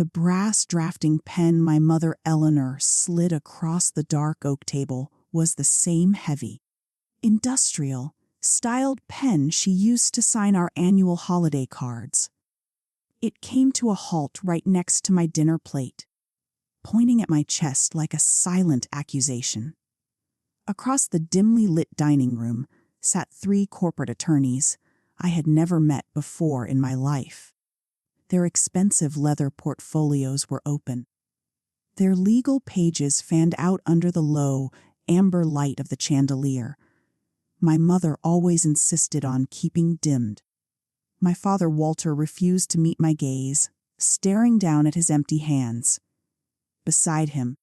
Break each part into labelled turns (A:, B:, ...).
A: The brass drafting pen my mother Eleanor slid across the dark oak table was the same heavy, industrial, styled pen she used to sign our annual holiday cards. It came to a halt right next to my dinner plate, pointing at my chest like a silent accusation. Across the dimly lit dining room sat 3 corporate attorneys I had never met before in my life. Their expensive leather portfolios were open. Their legal pages fanned out under the low, amber light of the chandelier. My mother always insisted on keeping dimmed. My father Walter refused to meet my gaze, staring down at his empty hands. Beside him,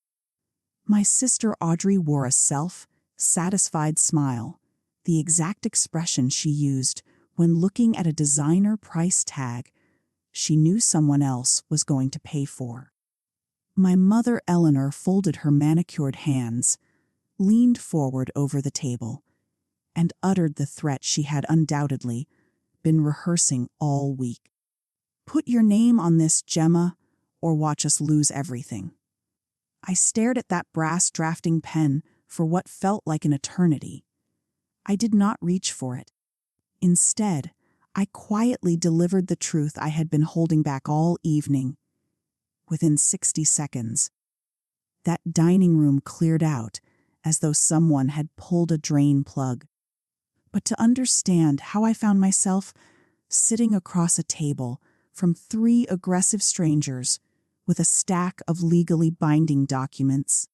A: my sister Audrey wore a self-satisfied smile, the exact expression she used when looking at a designer price tag she knew someone else was going to pay for. My mother Eleanor folded her manicured hands, leaned forward over the table, and uttered the threat she had undoubtedly been rehearsing all week. "Put your name on this, Gemma, or watch us lose everything." I stared at that brass drafting pen for what felt like an eternity. I did not reach for it. Instead, I quietly delivered the truth I had been holding back all evening. Within 60 seconds, that dining room cleared out as though someone had pulled a drain plug. But to understand how I found myself sitting across a table from 3 aggressive strangers with a stack of legally binding documents,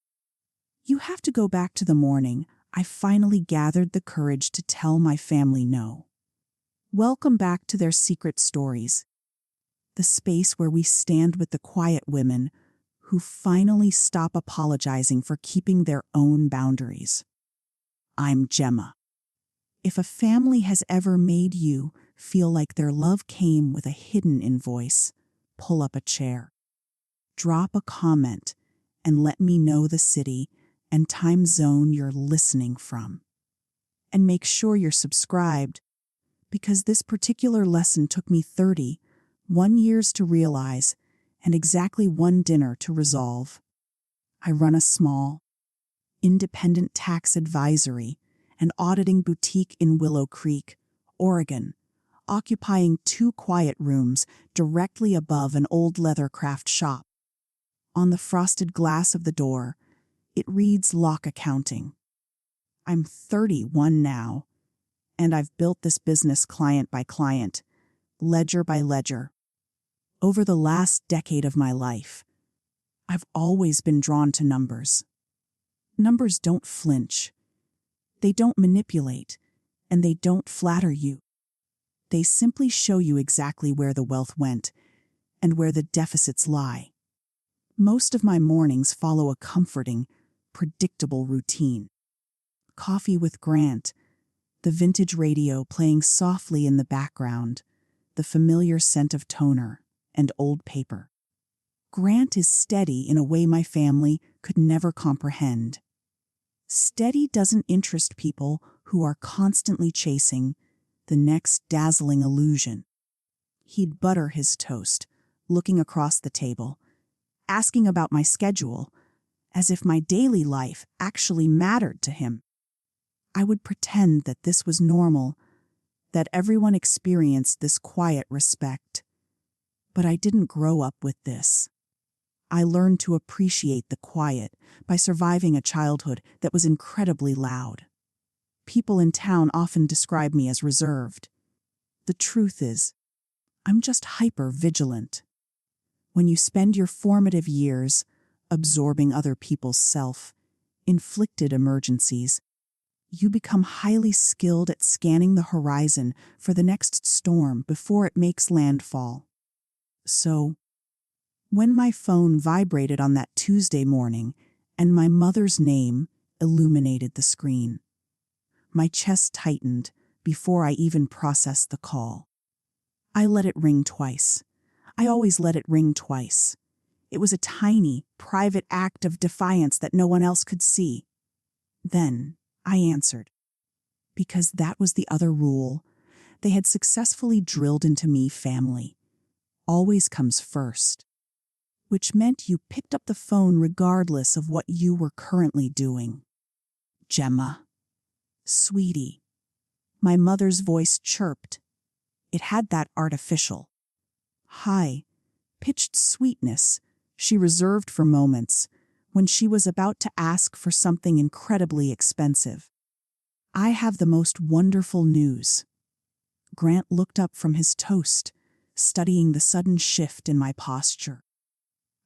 A: you have to go back to the morning I finally gathered the courage to tell my family no. Welcome back to their secret stories, the space where we stand with the quiet women who finally stop apologizing for keeping their own boundaries. I'm Gemma. If a family has ever made you feel like their love came with a hidden invoice, pull up a chair, drop a comment, and let me know the city and time zone you're listening from. And make sure you're subscribed, because this particular lesson took me 31 years to realize and exactly 1 dinner to resolve. I run a small, independent tax advisory and auditing boutique in Willow Creek, Oregon, occupying 2 quiet rooms directly above an old leather craft shop. On the frosted glass of the door, it reads Lock Accounting. I'm 31 now, and I've built this business client by client, ledger by ledger. Over the last decade of my life, I've always been drawn to numbers. Numbers don't flinch. They don't manipulate, and they don't flatter you. They simply show you exactly where the wealth went and where the deficits lie. Most of my mornings follow a comforting, predictable routine. Coffee with Grant, the vintage radio playing softly in the background, the familiar scent of toner and old paper. Grant is steady in a way my family could never comprehend. Steady doesn't interest people who are constantly chasing the next dazzling illusion. He'd butter his toast, looking across the table, asking about my schedule, as if my daily life actually mattered to him. I would pretend that this was normal, that everyone experienced this quiet respect. But I didn't grow up with this. I learned to appreciate the quiet by surviving a childhood that was incredibly loud. People in town often describe me as reserved. The truth is, I'm just hyper-vigilant. When you spend your formative years absorbing other people's self-inflicted emergencies, you become highly skilled at scanning the horizon for the next storm before it makes landfall. So, when my phone vibrated on that Tuesday morning and my mother's name illuminated the screen, my chest tightened before I even processed the call. I let it ring twice. I always let it ring twice. It was a tiny, private act of defiance that no one else could see. Then I answered, because that was the other rule they had successfully drilled into me: family always comes first. which meant you picked up the phone regardless of what you were currently doing. Gemma. Sweetie. My mother's voice chirped. It had that artificial, high-pitched sweetness she reserved for moments when she was about to ask for something incredibly expensive. I have the most wonderful news. Grant looked up from his toast, studying the sudden shift in my posture.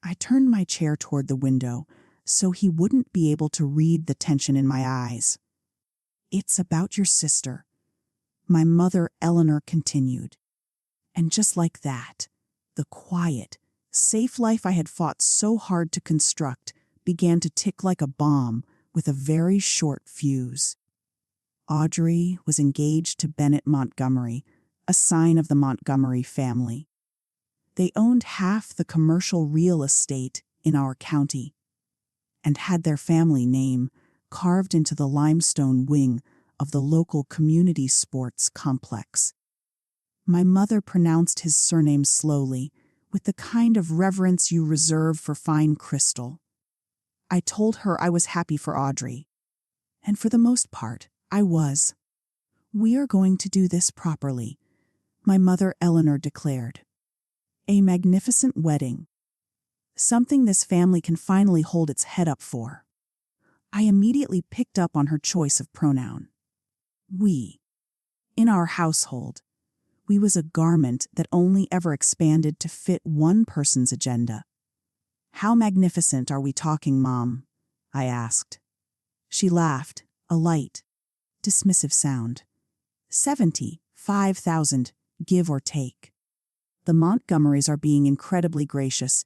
A: I turned my chair toward the window so he wouldn't be able to read the tension in my eyes. It's about your sister, my mother Eleanor continued. And just like that, the quiet, safe life I had fought so hard to construct began to tick like a bomb with a very short fuse. Audrey was engaged to Bennett Montgomery, a sign of the Montgomery family. They owned half the commercial real estate in our county and had their family name carved into the limestone wing of the local community sports complex. My mother pronounced his surname slowly, with the kind of reverence you reserve for fine crystal. I told her I was happy for Audrey, and for the most part, I was. We are going to do this properly, my mother Eleanor declared. A magnificent wedding. Something this family can finally hold its head up for. I immediately picked up on her choice of pronoun. We. In our household, we was a garment that only ever expanded to fit one person's agenda. How magnificent are we talking, Mom? I asked. She laughed, a light, dismissive sound. 75,000, give or take. The Montgomerys are being incredibly gracious,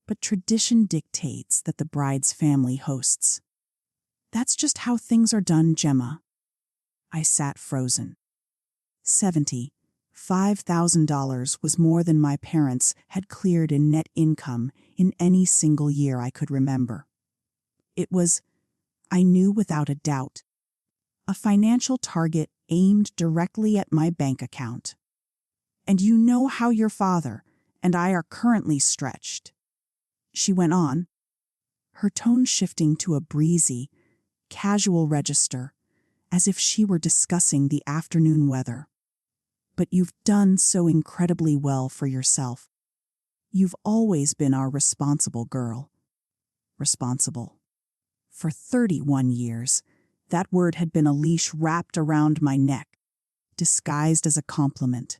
A: but tradition dictates that the bride's family hosts. That's just how things are done, Gemma. I sat frozen. $75,000 was more than my parents had cleared in net income in any single year I could remember. It was, I knew without a doubt, a financial target aimed directly at my bank account. And you know how your father and I are currently stretched. She went on, her tone shifting to a breezy, casual register, as if she were discussing the afternoon weather. But you've done so incredibly well for yourself. You've always been our responsible girl. Responsible. For 31 years, that word had been a leash wrapped around my neck, disguised as a compliment.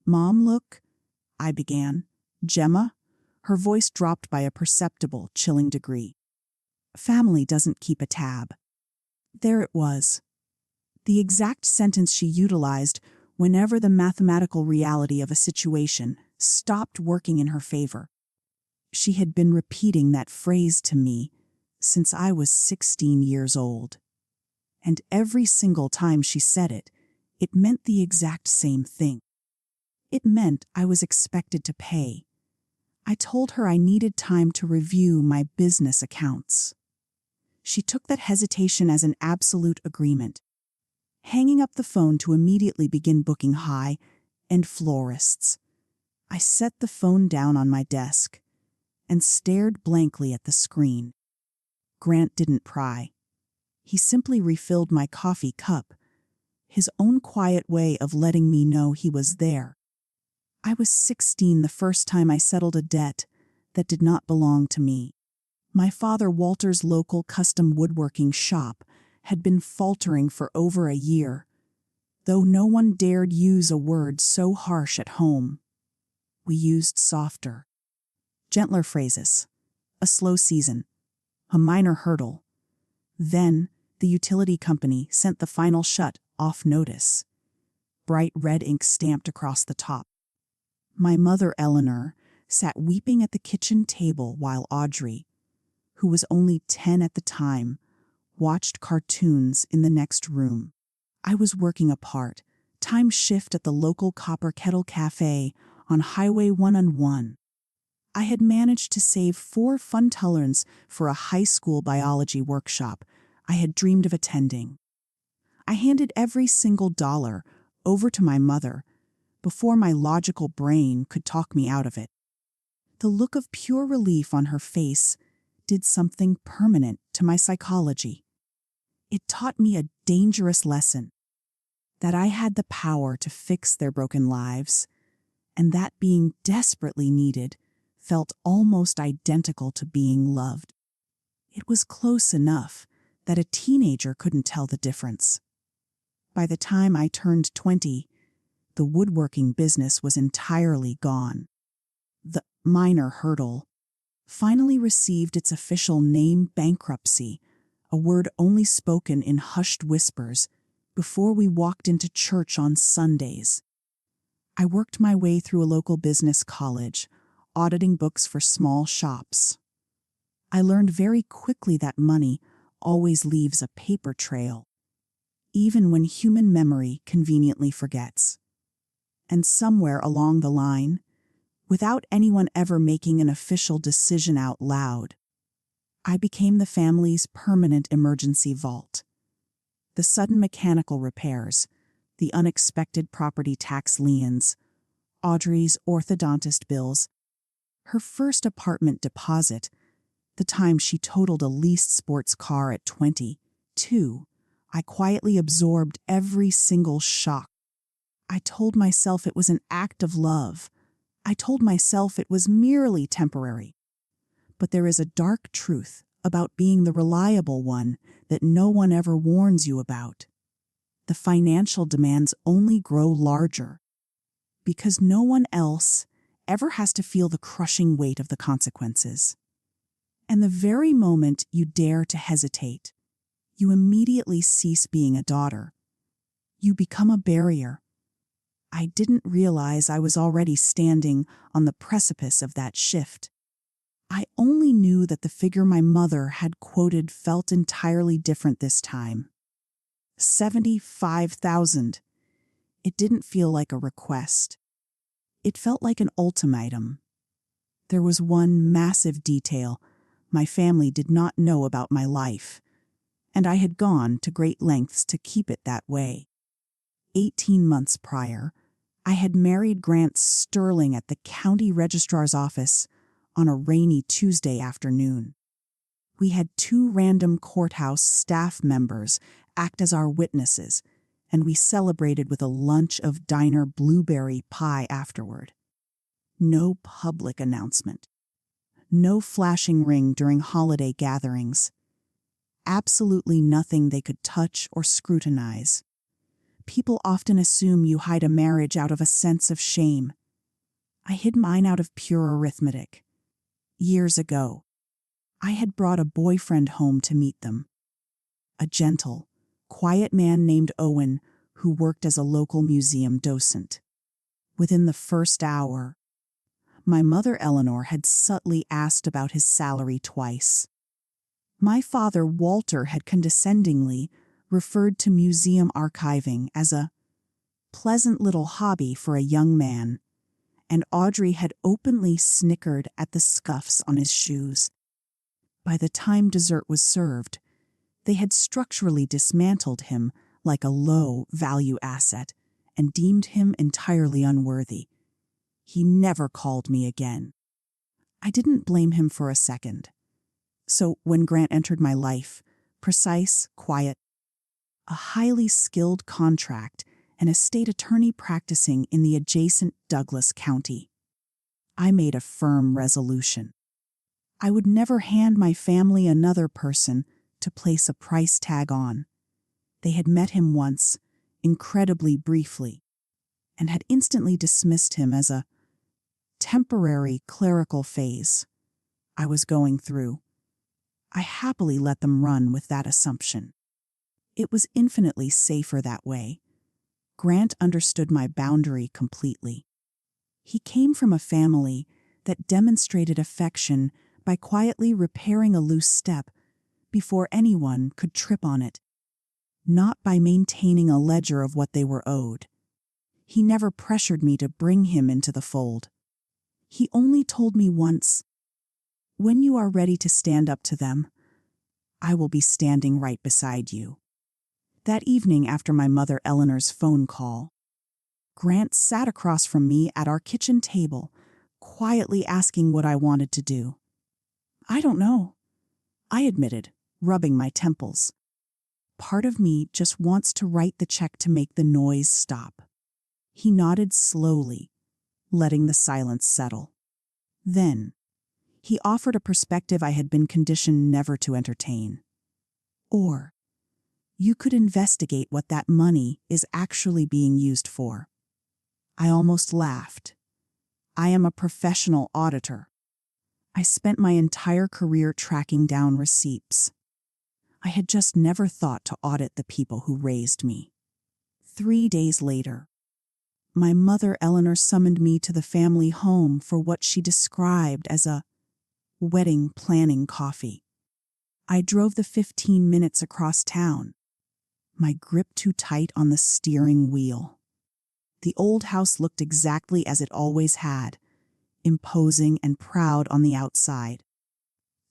A: Mom, look, I began. Gemma? Her voice dropped by a perceptible, chilling degree. Family doesn't keep a tab. There it was. The exact sentence she utilized whenever the mathematical reality of a situation stopped working in her favor. She had been repeating that phrase to me since I was 16 years old. And every single time she said it, it meant the exact same thing. It meant I was expected to pay. I told her I needed time to review my business accounts. She took that hesitation as an absolute agreement, hanging up the phone to immediately begin booking high-end florists. I set the phone down on my desk and stared blankly at the screen. Grant didn't pry. He simply refilled my coffee cup, his own quiet way of letting me know he was there. I was 16 the first time I settled a debt that did not belong to me. My father Walter's local custom woodworking shop had been faltering for over a year, though no one dared use a word so harsh at home. We used softer, gentler phrases, a slow season, a minor hurdle. Then the utility company sent the final shut-off notice, bright red ink stamped across the top. My mother Eleanor sat weeping at the kitchen table while Audrey, who was only 10 at the time, watched cartoons in the next room. I was working a part-time shift at the local Copper Kettle Cafe on Highway 101. I had managed to save 4 funtallerns for a high school biology workshop I had dreamed of attending. I handed every single dollar over to my mother before my logical brain could talk me out of it. The look of pure relief on her face did something permanent to my psychology. It taught me a dangerous lesson, that I had the power to fix their broken lives, and that being desperately needed felt almost identical to being loved. It was close enough that a teenager couldn't tell the difference. By the time I turned 20, the woodworking business was entirely gone. The minor hurdle finally received its official name: bankruptcy, a word only spoken in hushed whispers before we walked into church on Sundays. I worked my way through a local business college, auditing books for small shops. I learned very quickly that money always leaves a paper trail, even when human memory conveniently forgets. And somewhere along the line, without anyone ever making an official decision out loud, I became the family's permanent emergency vault. The sudden mechanical repairs, the unexpected property tax liens, Audrey's orthodontist bills, her first apartment deposit, the time she totaled a leased sports car at 22, I quietly absorbed every single shock. I told myself it was an act of love. I told myself it was merely temporary. But there is a dark truth about being the reliable one that no one ever warns you about. The financial demands only grow larger, because no one else ever has to feel the crushing weight of the consequences. And the very moment you dare to hesitate, you immediately cease being a daughter. You become a barrier. I didn't realize I was already standing on the precipice of that shift. I only knew that the figure my mother had quoted felt entirely different this time. 75,000. It didn't feel like a request. It felt like an ultimatum. There was one massive detail my family did not know about my life, and I had gone to great lengths to keep it that way. 18 months prior, I had married Grant Sterling at the county registrar's office on a rainy Tuesday afternoon. We had 2 random courthouse staff members act as our witnesses, and we celebrated with a lunch of diner blueberry pie afterward. No public announcement. No flashing ring during holiday gatherings. Absolutely nothing they could touch or scrutinize. People often assume you hide a marriage out of a sense of shame. I hid mine out of pure arithmetic. Years ago, I had brought a boyfriend home to meet them. A gentle, quiet man named Owen who worked as a local museum docent. Within the first hour, my mother Eleanor had subtly asked about his salary twice. My father Walter had condescendingly referred to museum archiving as a pleasant little hobby for a young man, and Audrey had openly snickered at the scuffs on his shoes. By the time dessert was served, they had structurally dismantled him like a low-value asset and deemed him entirely unworthy. He never called me again. I didn't blame him for a second. So when Grant entered my life, precise, quiet, a highly skilled contract, and a state attorney practicing in the adjacent Douglas County, I made a firm resolution. I would never hand my family another person to place a price tag on. They had met him once, incredibly briefly, and had instantly dismissed him as a temporary clerical phase I was going through. I happily let them run with that assumption. It was infinitely safer that way. Grant understood my boundary completely. He came from a family that demonstrated affection by quietly repairing a loose step before anyone could trip on it, not by maintaining a ledger of what they were owed. He never pressured me to bring him into the fold. He only told me once, "When you are ready to stand up to them, I will be standing right beside you." That evening after my mother Eleanor's phone call, Grant sat across from me at our kitchen table, quietly asking what I wanted to do. I don't know, I admitted, rubbing my temples. Part of me just wants to write the check to make the noise stop. He nodded slowly, letting the silence settle. Then, he offered a perspective I had been conditioned never to entertain. Or, you could investigate what that money is actually being used for. I almost laughed. I am a professional auditor. I spent my entire career tracking down receipts. I had just never thought to audit the people who raised me. 3 days later, my mother Eleanor summoned me to the family home for what she described as a wedding planning coffee. I drove the 15 minutes across town, my grip too tight on the steering wheel. The old house looked exactly as it always had, imposing and proud on the outside,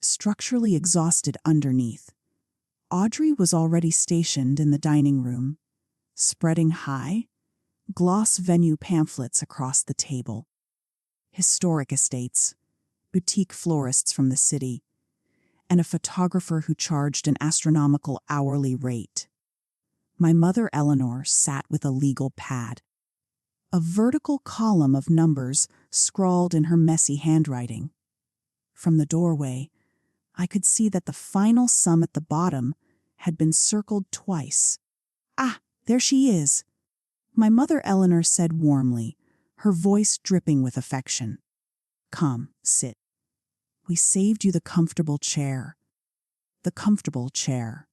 A: structurally exhausted underneath. Audrey was already stationed in the dining room, spreading high, gloss venue pamphlets across the table. Historic estates, boutique florists from the city, and a photographer who charged an astronomical hourly rate. My mother Eleanor sat with a legal pad, a vertical column of numbers scrawled in her messy handwriting. From the doorway, I could see that the final sum at the bottom had been circled twice. Ah, there she is, my mother Eleanor said warmly, her voice dripping with affection. Come, sit. We saved you the comfortable chair. The comfortable chair.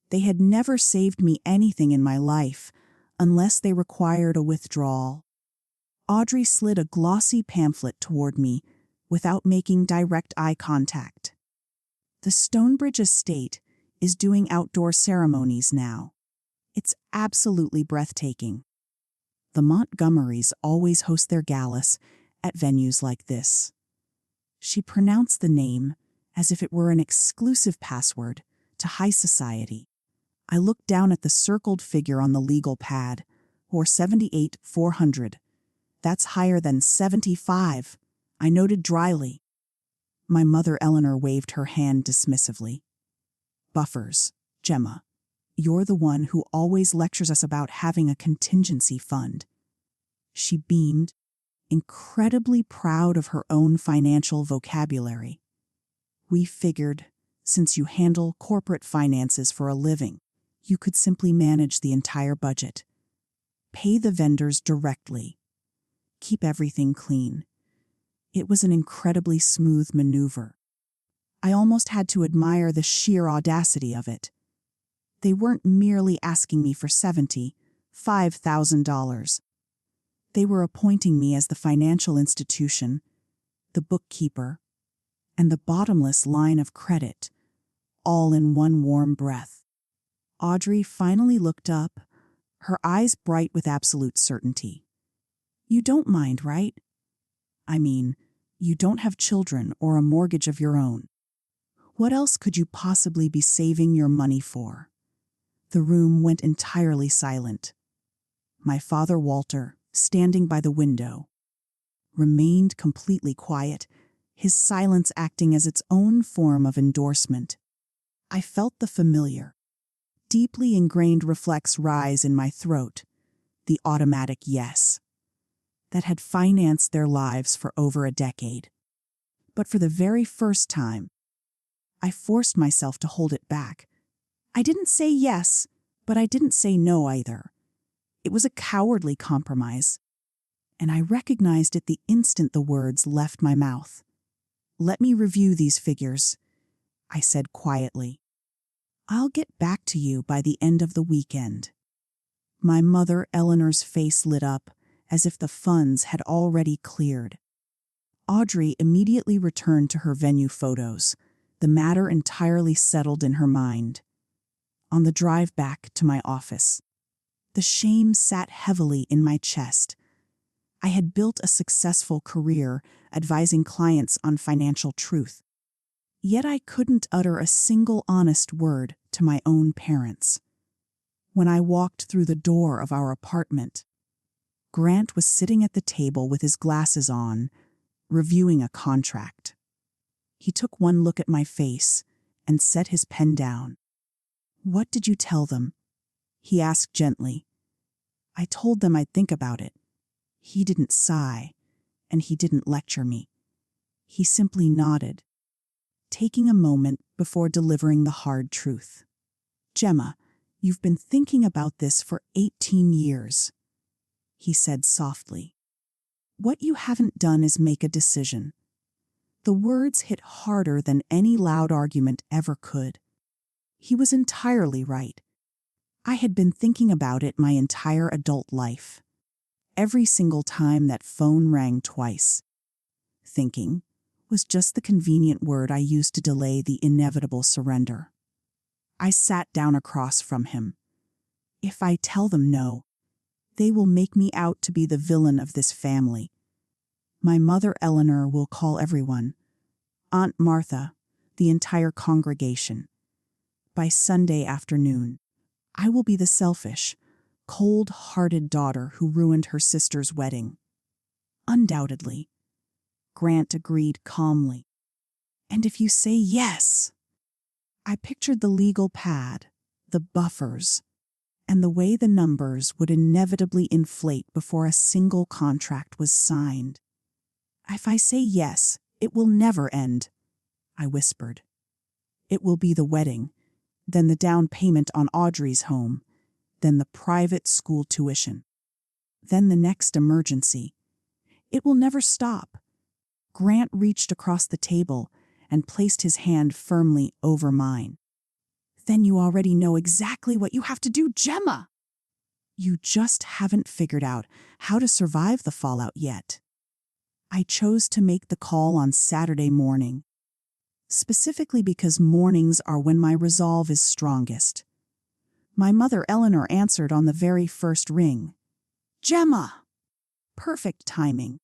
A: They had never saved me anything in my life, unless they required a withdrawal. Audrey slid a glossy pamphlet toward me without making direct eye contact. The Stonebridge estate is doing outdoor ceremonies now. It's absolutely breathtaking. The Montgomerys always host their galas at venues like this. She pronounced the name as if it were an exclusive password to high society. I looked down at the circled figure on the legal pad, or 78,400. That's higher than 75, I noted dryly. My mother Eleanor waved her hand dismissively. Buffers, Gemma. You're the one who always lectures us about having a contingency fund. She beamed, incredibly proud of her own financial vocabulary. We figured, since you handle corporate finances for a living, you could simply manage the entire budget. Pay the vendors directly. Keep everything clean. It was an incredibly smooth maneuver. I almost had to admire the sheer audacity of it. They weren't merely asking me for $75,000. They were appointing me as the financial institution, the bookkeeper, and the bottomless line of credit, all in one warm breath. Audrey finally looked up, her eyes bright with absolute certainty. You don't mind, right? I mean, you don't have children or a mortgage of your own. What else could you possibly be saving your money for? The room went entirely silent. My father Walter, standing by the window, remained completely quiet, his silence acting as its own form of endorsement. I felt the familiar, deeply ingrained reflex rise in my throat, the automatic yes, that had financed their lives for over a decade. But for the very first time, I forced myself to hold it back. I didn't say yes, but I didn't say no either. It was a cowardly compromise, and I recognized it the instant the words left my mouth. Let me review these figures, I said quietly. I'll get back to you by the end of the weekend. My mother Eleanor's face lit up as if the funds had already cleared. Audrey immediately returned to her venue photos, the matter entirely settled in her mind. On the drive back to my office, the shame sat heavily in my chest. I had built a successful career advising clients on financial truth. Yet I couldn't utter a single honest word to my own parents. When I walked through the door of our apartment, Grant was sitting at the table with his glasses on, reviewing a contract. He took one look at my face and set his pen down. "What did you tell them?" he asked gently. "I told them I'd think about it." He didn't sigh, and he didn't lecture me. He simply nodded, taking a moment before delivering the hard truth. "Gemma, you've been thinking about this for 18 years, he said softly. "What you haven't done is make a decision." The words hit harder than any loud argument ever could. He was entirely right. I had been thinking about it my entire adult life. Every single time that phone rang twice. Thinking was just the convenient word I used to delay the inevitable surrender. I sat down across from him. If I tell them no, they will make me out to be the villain of this family. My mother Eleanor will call everyone. Aunt Martha, the entire congregation. By Sunday afternoon, I will be the selfish, cold-hearted daughter who ruined her sister's wedding. Undoubtedly, Grant agreed calmly. "And if you say yes?" I pictured the legal pad, the buffers, and the way the numbers would inevitably inflate before a single contract was signed. "If I say yes, it will never end," I whispered. "It will be the wedding, then the down payment on Audrey's home, then the private school tuition, then the next emergency. It will never stop." Grant reached across the table and placed his hand firmly over mine. "Then you already know exactly what you have to do, Gemma! You just haven't figured out how to survive the fallout yet." I chose to make the call on Saturday morning, specifically because mornings are when my resolve is strongest. My mother Eleanor answered on the very first ring. "Gemma!" Perfect timing.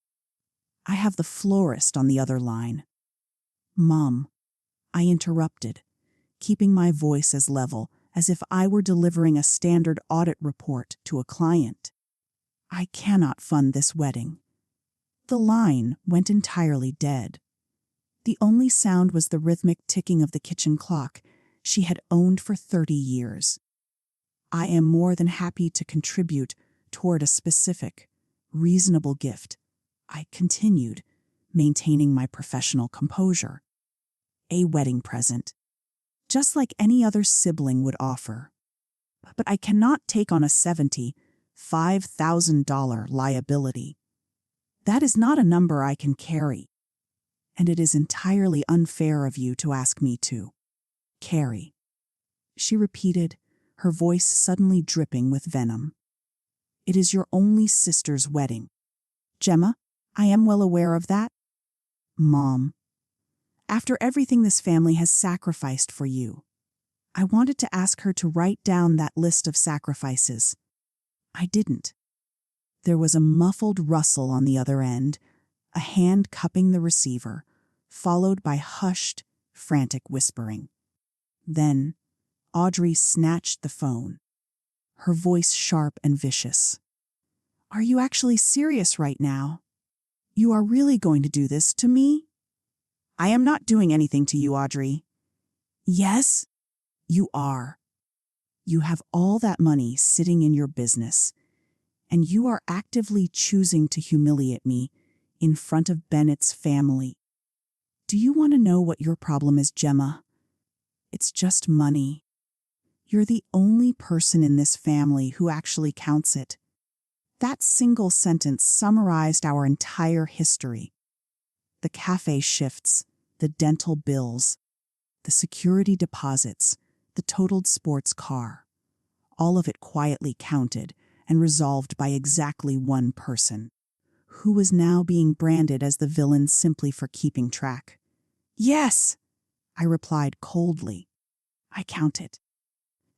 A: I have the florist on the other line. "Mom," I interrupted, keeping my voice as level as if I were delivering a standard audit report to a client. "I cannot fund this wedding." The line went entirely dead. The only sound was the rhythmic ticking of the kitchen clock she had owned for 30 years. "I am more than happy to contribute toward a specific, reasonable gift," I continued, maintaining my professional composure. "A wedding present, just like any other sibling would offer. But I cannot take on a $75,000 liability. That is not a number I can carry, and it is entirely unfair of you to ask me to carry," she repeated, her voice suddenly dripping with venom. "It is your only sister's wedding. Gemma, I am well aware of that. Mom, after everything this family has sacrificed for you, I wanted to ask her to write down that list of sacrifices. I didn't." There was a muffled rustle on the other end, a hand cupping the receiver, followed by hushed, frantic whispering. Then Audrey snatched the phone, her voice sharp and vicious. "Are you actually serious right now? You are really going to do this to me?" "I am not doing anything to you, Audrey." "Yes, you are. You have all that money sitting in your business, and you are actively choosing to humiliate me in front of Bennett's family. Do you want to know what your problem is, Gemma? It's just money. You're the only person in this family who actually counts it." That single sentence summarized our entire history. The cafe shifts, the dental bills, the security deposits, the totaled sports car. All of it quietly counted and resolved by exactly one person, who was now being branded as the villain simply for keeping track. "Yes," I replied coldly. "I count it.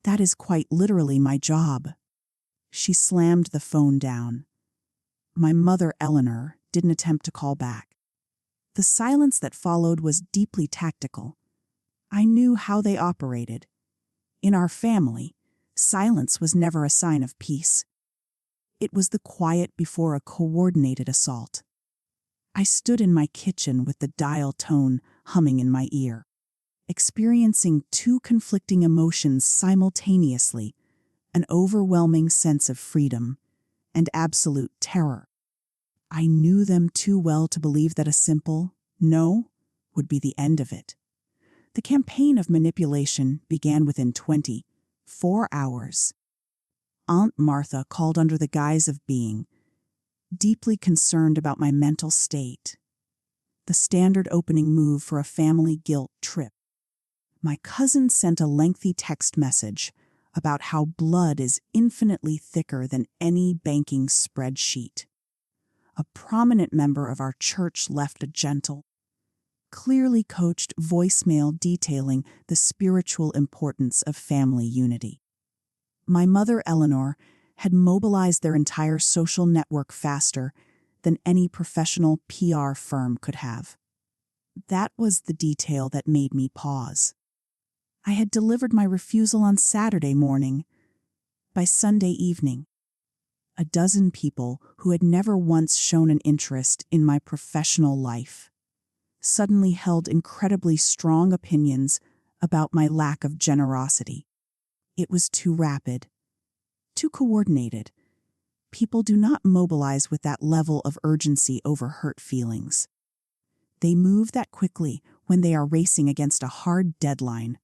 A: That is quite literally my job." She slammed the phone down. My mother Eleanor didn't attempt to call back. The silence that followed was deeply tactical. I knew how they operated. In our family, silence was never a sign of peace. It was the quiet before a coordinated assault. I stood in my kitchen with the dial tone humming in my ear, experiencing two conflicting emotions simultaneously, an overwhelming sense of freedom and absolute terror. I knew them too well to believe that a simple no would be the end of it. The campaign of manipulation began within 24 hours. Aunt Martha called under the guise of being deeply concerned about my mental state, the standard opening move for a family guilt trip. My cousin sent a lengthy text message about how blood is infinitely thicker than any banking spreadsheet. A prominent member of our church left a gentle, clearly coached voicemail detailing the spiritual importance of family unity. My mother, Eleanor, had mobilized their entire social network faster than any professional PR firm could have. That was the detail that made me pause. I had delivered my refusal on Saturday morning. By Sunday evening, a dozen people who had never once shown an interest in my professional life suddenly held incredibly strong opinions about my lack of generosity. It was too rapid, too coordinated. People do not mobilize with that level of urgency over hurt feelings. They move that quickly when they are racing against a hard deadline.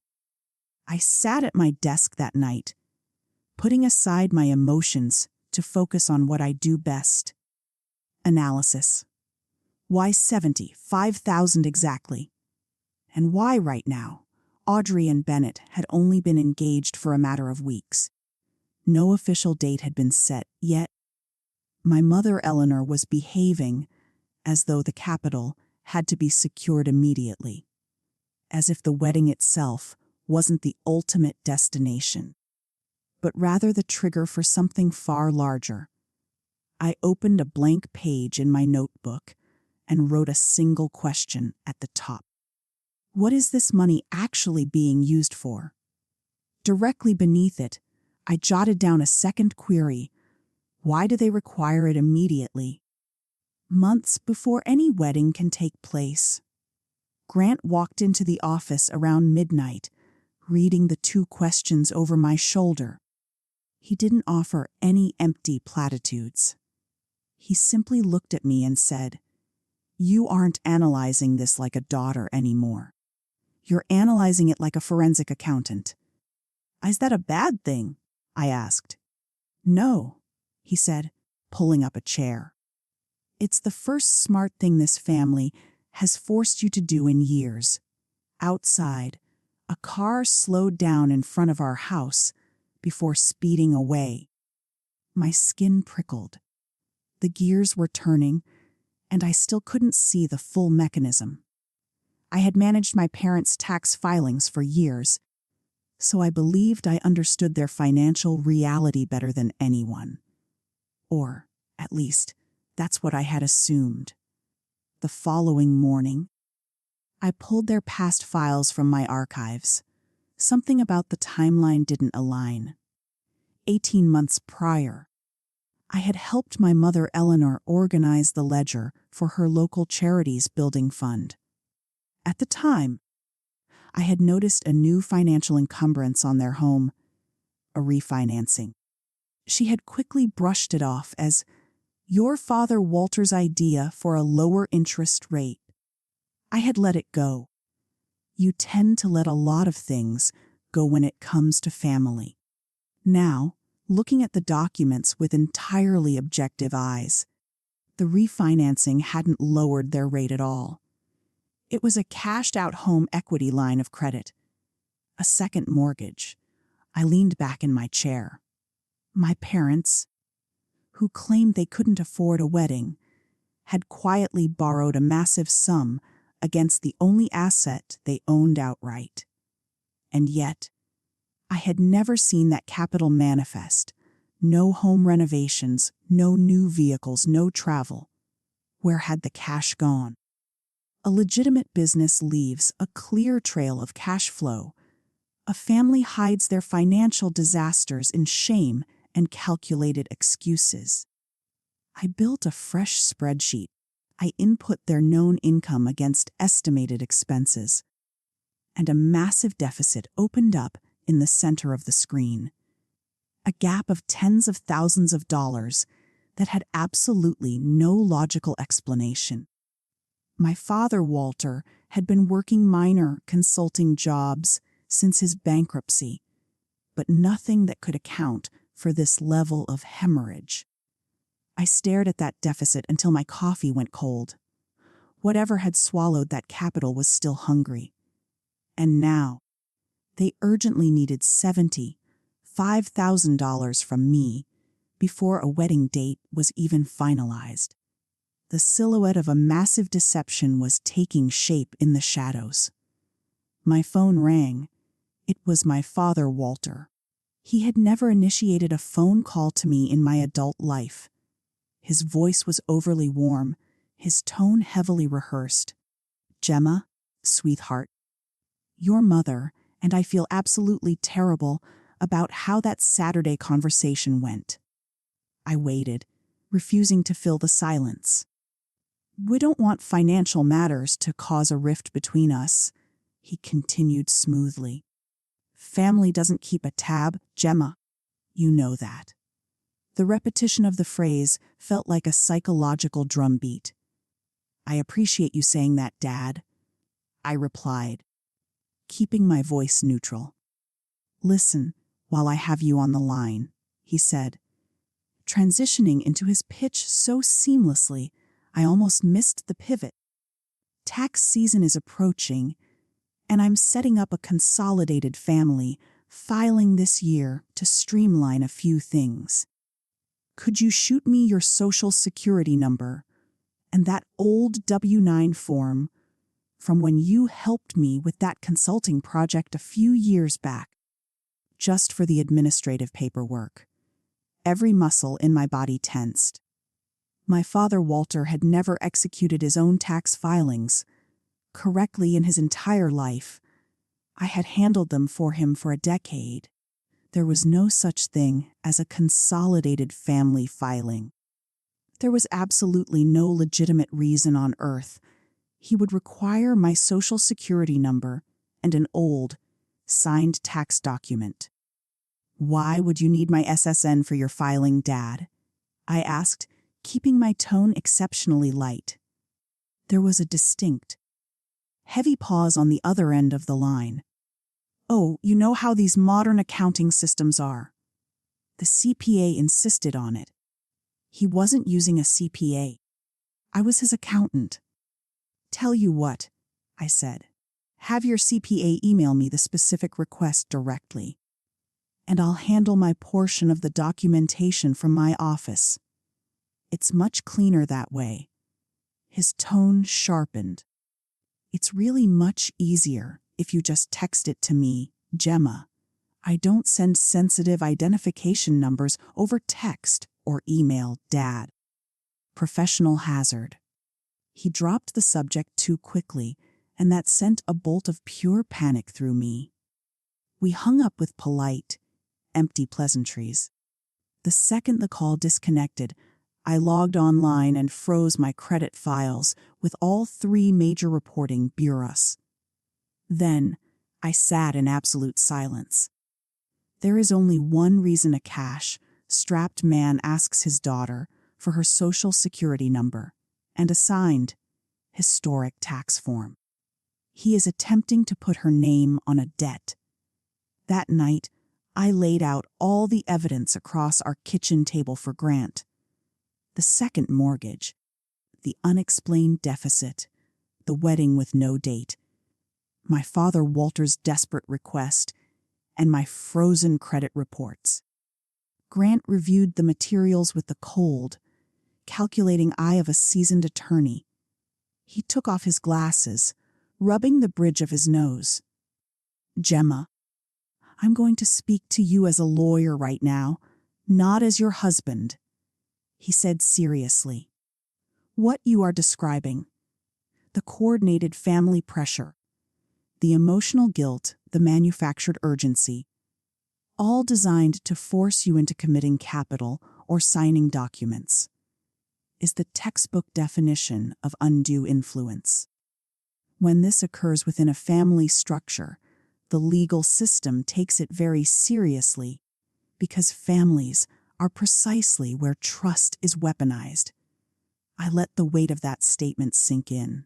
A: I sat at my desk that night, putting aside my emotions to focus on what I do best. Analysis. Why 75,000 exactly? And why right now? Audrey and Bennett had only been engaged for a matter of weeks. No official date had been set yet. My mother, Eleanor, was behaving as though the capital had to be secured immediately, as if the wedding itself wasn't the ultimate destination, but rather the trigger for something far larger. I opened a blank page in my notebook and wrote a single question at the top. What is this money actually being used for? Directly beneath it, I jotted down a second query. Why do they require it immediately? Months before any wedding can take place. Grant walked into the office around midnight, reading the two questions over my shoulder. He didn't offer any empty platitudes. He simply looked at me and said, "You aren't analyzing this like a daughter anymore. You're analyzing it like a forensic accountant." "Is that a bad thing?" I asked. "No," he said, pulling up a chair. "It's the first smart thing this family has forced you to do in years." Outside, a car slowed down in front of our house before speeding away. My skin prickled. The gears were turning, and I still couldn't see the full mechanism. I had managed my parents' tax filings for years, so I believed I understood their financial reality better than anyone. Or, at least, that's what I had assumed. The following morning, I pulled their past files from my archives. Something about the timeline didn't align. 18 months prior, I had helped my mother Eleanor organize the ledger for her local charities building fund. At the time, I had noticed a new financial encumbrance on their home, a refinancing. She had quickly brushed it off as your father Walter's idea for a lower interest rate. I had let it go. You tend to let a lot of things go when it comes to family. Now, looking at the documents with entirely objective eyes, the refinancing hadn't lowered their rate at all. It was a cashed-out home equity line of credit, a second mortgage. I leaned back in my chair. My parents, who claimed they couldn't afford a wedding, had quietly borrowed a massive sum against the only asset they owned outright. And yet, I had never seen that capital manifest. No home renovations, no new vehicles, no travel. Where had the cash gone? A legitimate business leaves a clear trail of cash flow. A family hides their financial disasters in shame and calculated excuses. I built a fresh spreadsheet. I input their known income against estimated expenses, and a massive deficit opened up in the center of the screen. A gap of tens of thousands of dollars that had absolutely no logical explanation. My father, Walter, had been working minor consulting jobs since his bankruptcy, but nothing that could account for this level of hemorrhage. I stared at that deficit until my coffee went cold. Whatever had swallowed that capital was still hungry. And now, they urgently needed $75,000 from me before a wedding date was even finalized. The silhouette of a massive deception was taking shape in the shadows. My phone rang. It was my father, Walter. He had never initiated a phone call to me in my adult life. His voice was overly warm, his tone heavily rehearsed. "Gemma, sweetheart, your mother and I feel absolutely terrible about how that Saturday conversation went." I waited, refusing to fill the silence. "We don't want financial matters to cause a rift between us," he continued smoothly. "Family doesn't keep a tab, Gemma. You know that." The repetition of the phrase felt like a psychological drumbeat. "I appreciate you saying that, Dad," I replied, keeping my voice neutral. "Listen while I have you on the line," he said, transitioning into his pitch so seamlessly I almost missed the pivot. "Tax season is approaching, and I'm setting up a consolidated family, filing this year to streamline a few things. Could you shoot me your Social Security number and that old W-9 form from when you helped me with that consulting project a few years back, just for the administrative paperwork?" Every muscle in my body tensed. My father, Walter, had never executed his own tax filings correctly in his entire life. I had handled them for him for a decade. There was no such thing as a consolidated family filing. There was absolutely no legitimate reason on earth he would require my Social Security number and an old, signed tax document. "Why would you need my SSN for your filing, Dad?" I asked, keeping my tone exceptionally light. There was a distinct, heavy pause on the other end of the line. "Oh, you know how these modern accounting systems are." The CPA insisted on it. He wasn't using a CPA. I was his accountant. "Tell you what," I said. "Have your CPA email me the specific request directly, and I'll handle my portion of the documentation from my office. It's much cleaner that way." His tone sharpened. "It's really much easier if you just text it to me, Gemma. I don't send sensitive identification numbers over text or email, Dad." Professional hazard. He dropped the subject too quickly, and that sent a bolt of pure panic through me. We hung up with polite, empty pleasantries. The second the call disconnected, I logged online and froze my credit files with all 3 major reporting bureaus. Then, I sat in absolute silence. There is only one reason a cash-strapped man asks his daughter for her Social Security number and a signed, historic tax form. He is attempting to put her name on a debt. That night, I laid out all the evidence across our kitchen table for Grant. The second mortgage, the unexplained deficit, the wedding with no date, my father Walter's desperate request, and my frozen credit reports. Grant reviewed the materials with the cold, calculating eye of a seasoned attorney. He took off his glasses, rubbing the bridge of his nose. "Gemma, I'm going to speak to you as a lawyer right now, not as your husband," he said seriously. "What you are describing, the coordinated family pressure, the emotional guilt, the manufactured urgency, all designed to force you into committing capital or signing documents. is the textbook definition of undue influence. When this occurs within a family structure, the legal system takes it very seriously because families are precisely where trust is weaponized. I let the weight of that statement sink in.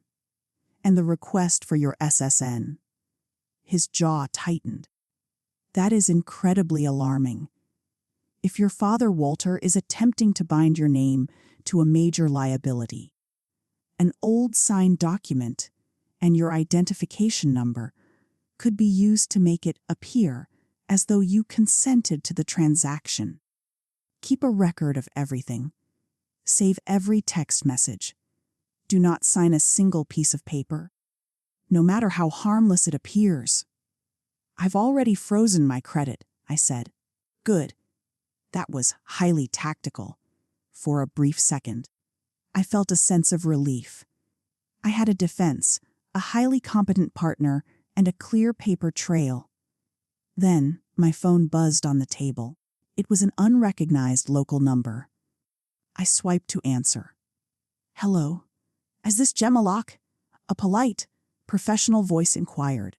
A: And the request for your SSN. His jaw tightened. That is incredibly alarming. If your father, Walter, is attempting to bind your name to a major liability, an old signed document and your identification number could be used to make it appear as though you consented to the transaction. Keep a record of everything. Save every text message. Do not sign a single piece of paper, no matter how harmless it appears. I've already frozen my credit, I said. Good. That was highly tactical. For a brief second, I felt a sense of relief. I had a defense, a highly competent partner, and a clear paper trail. Then, my phone buzzed on the table. It was an unrecognized local number. I swiped to answer. Hello. Is this Gemma? A polite, professional voice inquired.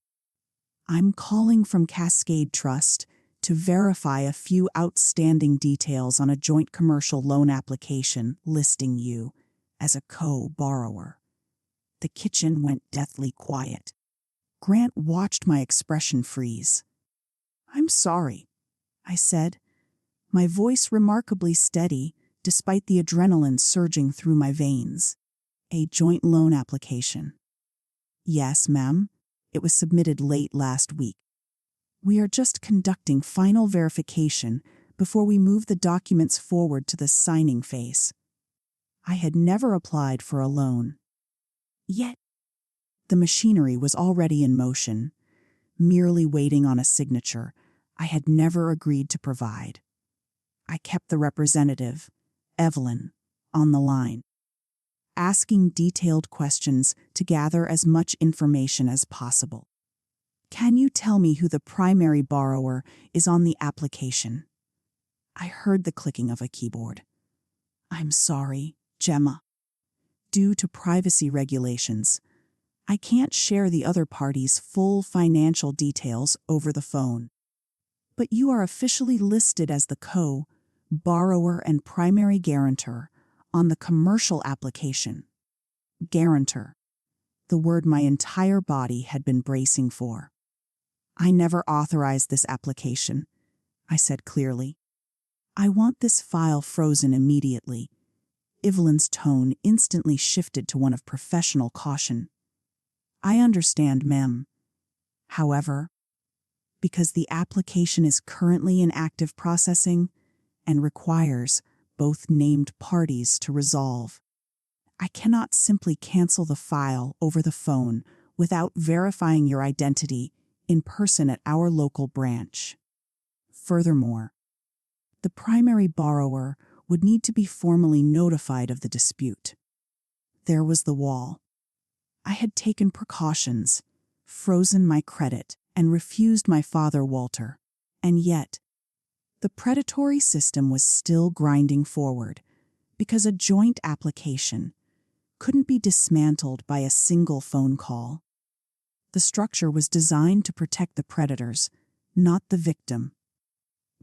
A: I'm calling from Cascade Trust to verify a few outstanding details on a joint commercial loan application listing you as a co-borrower. The kitchen went deathly quiet. Grant watched my expression freeze. I'm sorry, I said, my voice remarkably steady despite the adrenaline surging through my veins. A joint loan application. Yes, ma'am. It was submitted late last week. We are just conducting final verification before we move the documents forward to the signing phase. I had never applied for a loan. Yet, the machinery was already in motion, merely waiting on a signature I had never agreed to provide. I kept the representative, Evelyn, on the line, asking detailed questions to gather as much information as possible. Can you tell me who the primary borrower is on the application? I heard the clicking of a keyboard. I'm sorry, Gemma. Due to privacy regulations, I can't share the other party's full financial details over the phone. But you are officially listed as the co-borrower and primary guarantor on the commercial application. Guarantor, the word my entire body had been bracing for. I never authorized this application, I said clearly. I want this file frozen immediately. Evelyn's tone instantly shifted to one of professional caution. I understand, ma'am. However, because the application is currently in active processing and requires both named parties to resolve, I cannot simply cancel the file over the phone without verifying your identity in person at our local branch. Furthermore, the primary borrower would need to be formally notified of the dispute. There was the wall. I had taken precautions, frozen my credit, and refused my father, Walter. And yet, the predatory system was still grinding forward because a joint application couldn't be dismantled by a single phone call. The structure was designed to protect the predators, not the victim.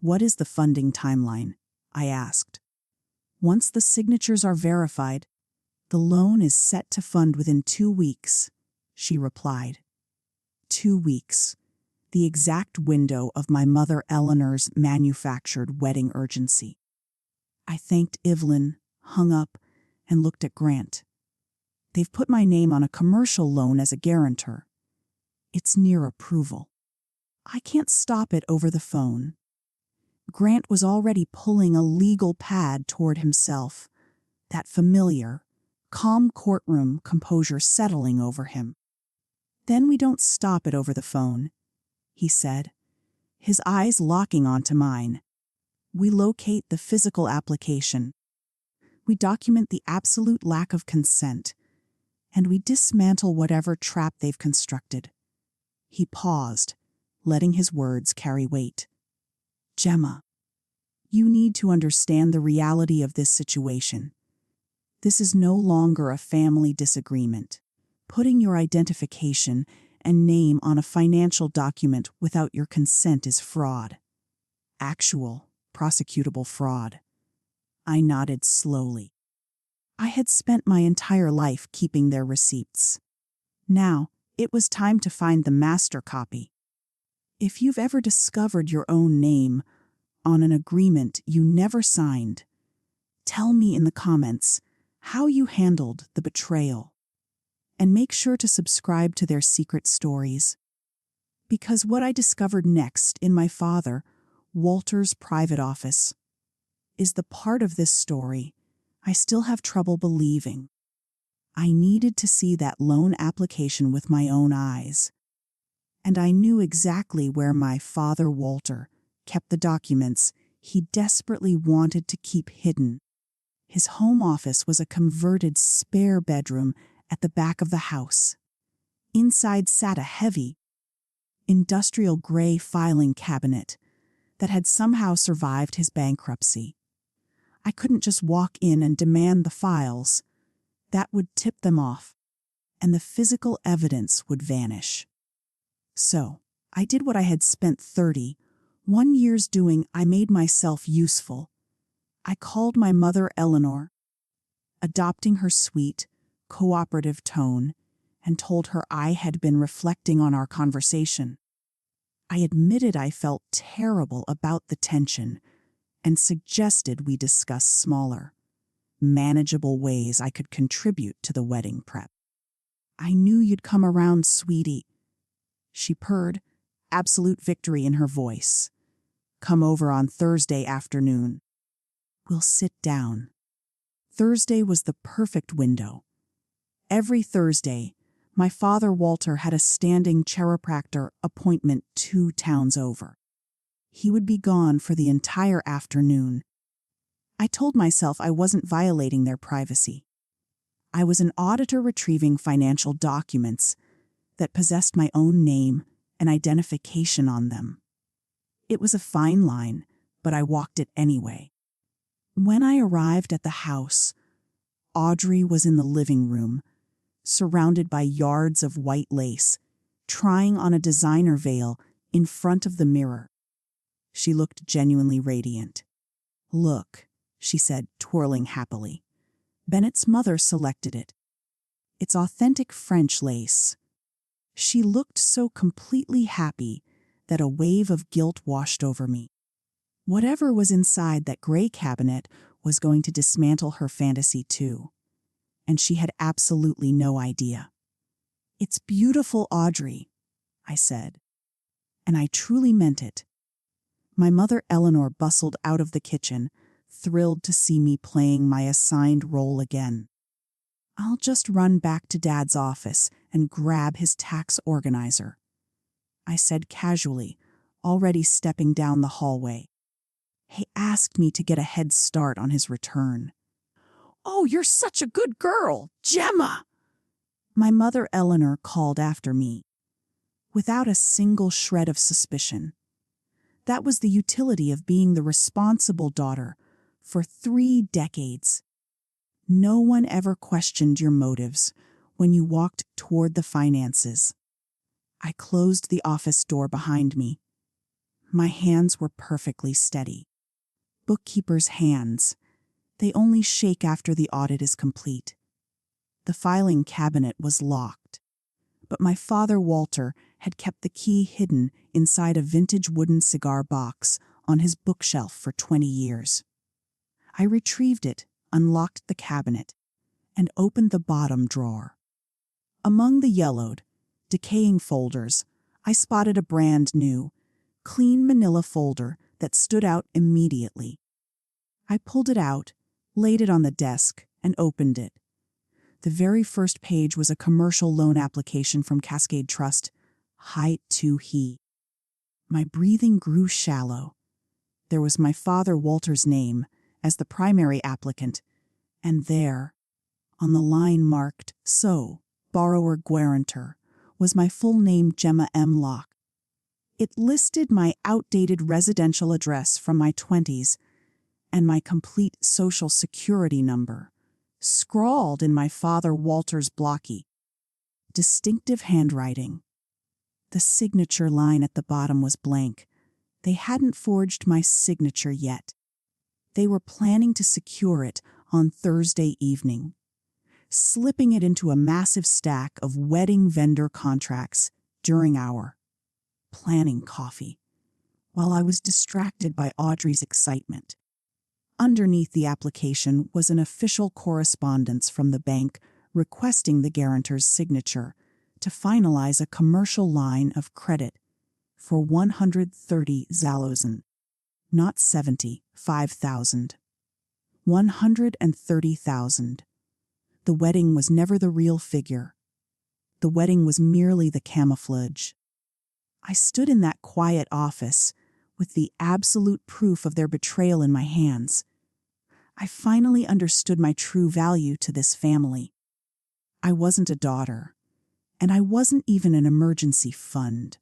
A: What is the funding timeline? I asked. Once the signatures are verified, the loan is set to fund within 2 weeks, she replied. 2 weeks, the exact window of my mother Eleanor's manufactured wedding urgency. I thanked Evelyn, hung up, and looked at Grant. They've put my name on a commercial loan as a guarantor. It's near approval. I can't stop it over the phone. Grant was already pulling a legal pad toward himself, that familiar, calm courtroom composure settling over him. Then we don't stop it over the phone, he said, his eyes locking onto mine. We locate the physical application. We document the absolute lack of consent, and we dismantle whatever trap they've constructed. He paused, letting his words carry weight. Gemma, you need to understand the reality of this situation. This is no longer a family disagreement. Putting your identification and name on a financial document without your consent is fraud. Actual, prosecutable fraud. I nodded slowly. I had spent my entire life keeping their receipts. Now, it was time to find the master copy. If you've ever discovered your own name on an agreement you never signed, tell me in the comments how you handled the betrayal. And make sure to subscribe to their secret stories. Because what I discovered next in my father, Walter's private office, is the part of this story I still have trouble believing. I needed to see that loan application with my own eyes. And I knew exactly where my father, Walter, kept the documents he desperately wanted to keep hidden. His home office was a converted spare bedroom at the back of the house. Inside sat a heavy, industrial gray filing cabinet that had somehow survived his bankruptcy. I couldn't just walk in and demand the files. That would tip them off, and the physical evidence would vanish. So, I did what I had spent 31 years doing. I made myself useful. I called my mother Eleanor, adopting her sweet, cooperative tone, and told her I had been reflecting on our conversation. I admitted I felt terrible about the tension and suggested we discuss smaller, manageable ways I could contribute to the wedding prep. "I knew you'd come around, sweetie," she purred, absolute victory in her voice. "Come over on Thursday afternoon. We'll sit down." Thursday was the perfect window. Every Thursday, my father Walter had a standing chiropractor appointment 2 towns over. He would be gone for the entire afternoon. I told myself I wasn't violating their privacy. I was an auditor retrieving financial documents that possessed my own name and identification on them. It was a fine line, but I walked it anyway. When I arrived at the house, Audrey was in the living room, surrounded by yards of white lace, trying on a designer veil in front of the mirror. She looked genuinely radiant. "Look," she said, twirling happily. "Bennett's mother selected it. It's authentic French lace." She looked so completely happy that a wave of guilt washed over me. Whatever was inside that gray cabinet was going to dismantle her fantasy too. And she had absolutely no idea. "It's beautiful, Audrey," I said. And I truly meant it. My mother Eleanor bustled out of the kitchen, thrilled to see me playing my assigned role again. "I'll just run back to Dad's office and grab his tax organizer," I said casually, already stepping down the hallway. He asked me to get a head start on his return. "Oh, you're such a good girl, Gemma!" my mother Eleanor called after me, without a single shred of suspicion. That was the utility of being the responsible daughter for 3 decades. No one ever questioned your motives when you walked toward the finances. I closed the office door behind me. My hands were perfectly steady. Bookkeeper's hands. They only shake after the audit is complete. The filing cabinet was locked, but my father Walter had kept the key hidden inside a vintage wooden cigar box on his bookshelf for 20 years. I retrieved it, unlocked the cabinet, and opened the bottom drawer. Among the yellowed, decaying folders, I spotted a brand new, clean manila folder that stood out immediately. I pulled it out, laid it on the desk, and opened it. The very first page was a commercial loan application from Cascade Trust, height to he. My breathing grew shallow. There was my father Walter's name as the primary applicant, and there, on the line marked "So, borrower guarantor," was my full name, Gemma M. Locke. It listed my outdated residential address from my 20s and my complete social security number, scrawled in my father Walter's blocky, distinctive handwriting. The signature line at the bottom was blank. They hadn't forged my signature yet. They were planning to secure it on Thursday evening, slipping it into a massive stack of wedding vendor contracts during our planning coffee, while I was distracted by Audrey's excitement. Underneath the application was an official correspondence from the bank requesting the guarantor's signature to finalize a commercial line of credit for 130 zalozen, not 75,000. 130,000. The wedding was never the real figure. The wedding was merely the camouflage. I stood in that quiet office with the absolute proof of their betrayal in my hands. I finally understood my true value to this family. I wasn't a daughter, and I wasn't even an emergency fund.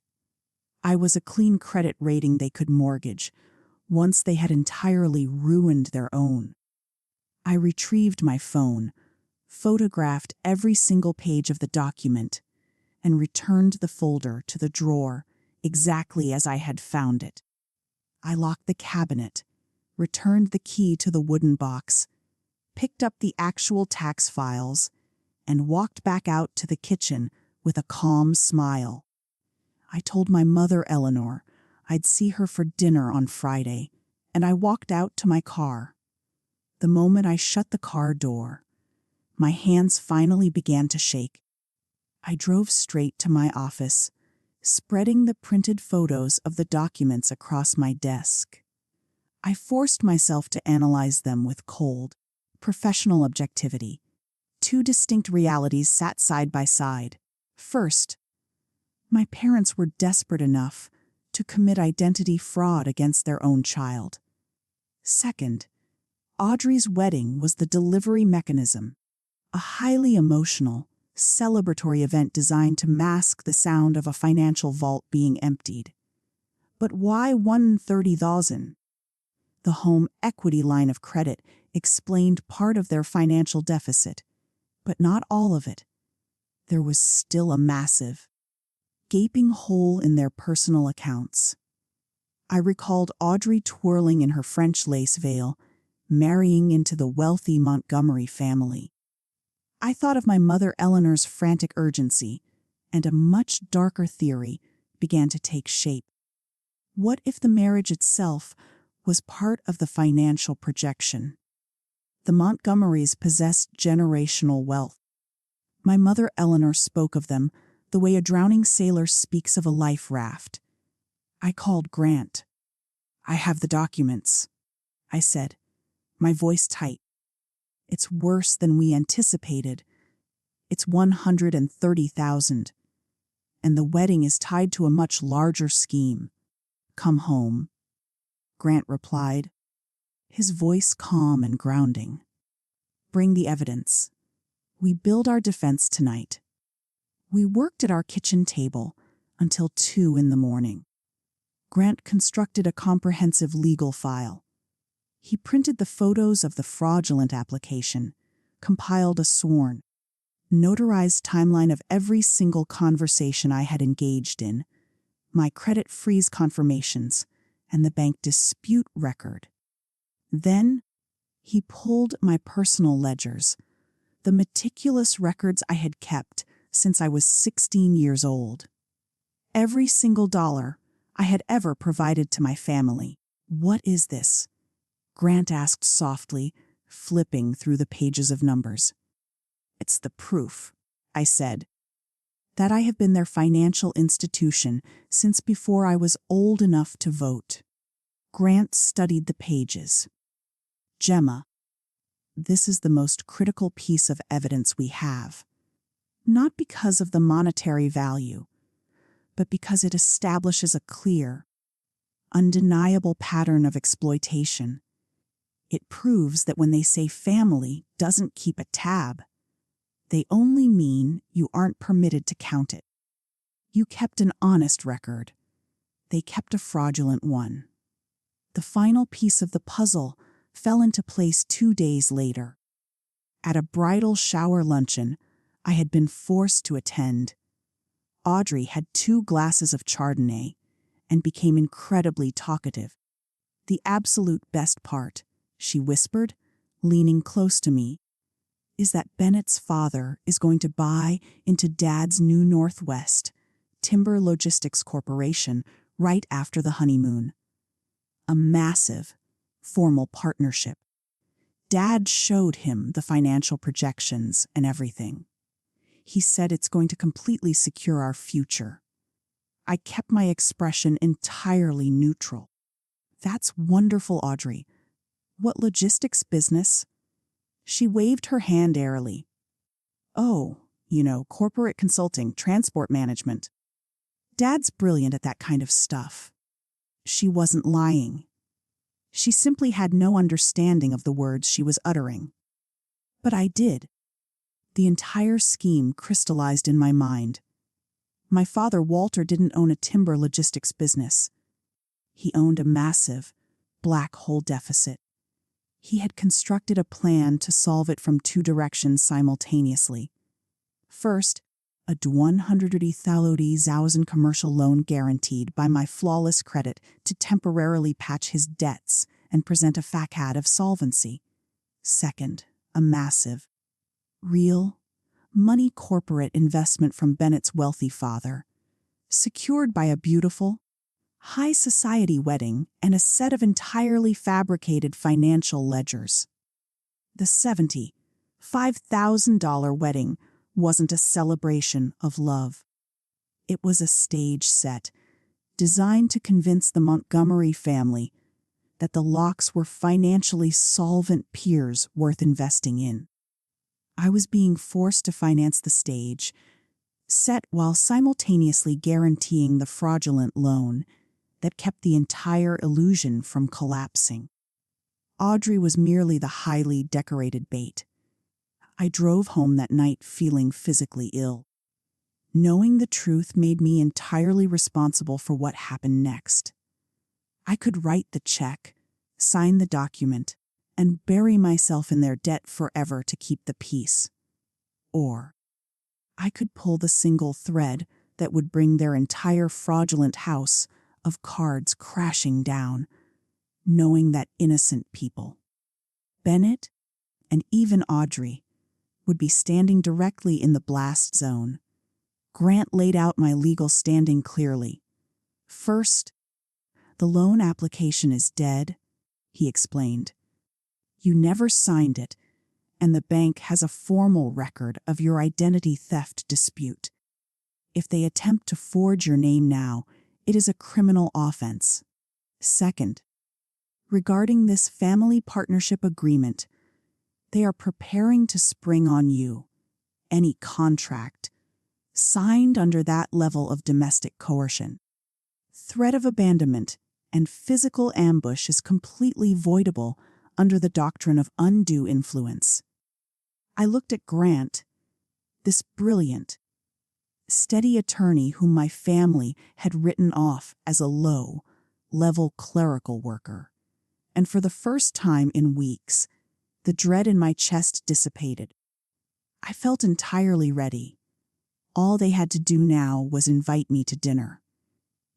A: I was a clean credit rating they could mortgage once they had entirely ruined their own. I retrieved my phone, photographed every single page of the document, and returned the folder to the drawer exactly as I had found it. I locked the cabinet, returned the key to the wooden box, picked up the actual tax files, and walked back out to the kitchen with a calm smile. I told my mother, Eleanor, I'd see her for dinner on Friday, and I walked out to my car. The moment I shut the car door, my hands finally began to shake. I drove straight to my office, spreading the printed photos of the documents across my desk. I forced myself to analyze them with cold, professional objectivity. Two distinct realities sat side by side. First, my parents were desperate enough to commit identity fraud against their own child. Second, Audrey's wedding was the delivery mechanism, a highly emotional, celebratory event designed to mask the sound of a financial vault being emptied. But why 130,000? The home equity line of credit explained part of their financial deficit, but not all of it. There was still a massive, gaping hole in their personal accounts. I recalled Audrey twirling in her French lace veil, marrying into the wealthy Montgomery family. I thought of my mother Eleanor's frantic urgency, and a much darker theory began to take shape. What if the marriage itself was part of the financial projection? The Montgomerys possessed generational wealth. My mother Eleanor spoke of them the way a drowning sailor speaks of a life raft. I called Grant. "I have the documents," I said, my voice tight. "It's worse than we anticipated. It's 130,000, and the wedding is tied to a much larger scheme. Come home." Grant replied, his voice calm and grounding. "Bring the evidence. We build our defense tonight." We worked at our kitchen table until 2 a.m. Grant constructed a comprehensive legal file. He printed the photos of the fraudulent application, compiled a sworn, notarized timeline of every single conversation I had engaged in, my credit freeze confirmations, and the bank dispute record. Then he pulled my personal ledgers, the meticulous records I had kept since I was 16 years old. Every single dollar I had ever provided to my family. "What is this?" Grant asked softly, flipping through the pages of numbers. "It's the proof," I said, "that I have been their financial institution since before I was old enough to vote." Grant studied the pages. "Gemma, this is the most critical piece of evidence we have. Not because of the monetary value, but because it establishes a clear, undeniable pattern of exploitation. It proves that when they say family doesn't keep a tab, they only mean you aren't permitted to count it. You kept an honest record. They kept a fraudulent one." The final piece of the puzzle fell into place 2 days later. At a bridal shower luncheon I had been forced to attend, Audrey had 2 glasses of Chardonnay and became incredibly talkative. "The absolute best part," she whispered, leaning close to me, "is that Bennett's father is going to buy into Dad's new Northwest Timber Logistics Corporation right after the honeymoon. A massive, formal partnership. Dad showed him the financial projections and everything. He said it's going to completely secure our future." I kept my expression entirely neutral. "That's wonderful, Audrey. What logistics business?" She waved her hand airily. "Oh, corporate consulting, transport management. Dad's brilliant at that kind of stuff." She wasn't lying. She simply had no understanding of the words she was uttering. But I did. The entire scheme crystallized in my mind. My father, Walter, didn't own a timber logistics business. He owned a massive, black hole deficit. He had constructed a plan to solve it from 2 directions simultaneously. First, a 130,000 commercial loan guaranteed by my flawless credit to temporarily patch his debts and present a facade of solvency. Second, a massive, real, money corporate investment from Bennett's wealthy father, secured by a beautiful, high society wedding and a set of entirely fabricated financial ledgers. The $75,000 wedding wasn't a celebration of love. It was a stage set designed to convince the Montgomery family that the Locks were financially solvent peers worth investing in. I was being forced to finance the stage, set while simultaneously guaranteeing the fraudulent loan that kept the entire illusion from collapsing. Audrey was merely the highly decorated bait. I drove home that night feeling physically ill. Knowing the truth made me entirely responsible for what happened next. I could write the check, sign the document, and bury myself in their debt forever to keep the peace. Or I could pull the single thread that would bring their entire fraudulent house of cards crashing down, knowing that innocent people, Bennett and even Audrey, would be standing directly in the blast zone. Grant laid out my legal standing clearly. "First, the loan application is dead," he explained. "You never signed it, and the bank has a formal record of your identity theft dispute. If they attempt to forge your name now, it is a criminal offense. Second, regarding this family partnership agreement, they are preparing to spring on you any contract signed under that level of domestic coercion. Threat of abandonment and physical ambush is completely voidable under the doctrine of undue influence." I looked at Grant, this brilliant, steady attorney whom my family had written off as a low-level clerical worker, and for the first time in weeks, the dread in my chest dissipated. I felt entirely ready. All they had to do now was invite me to dinner.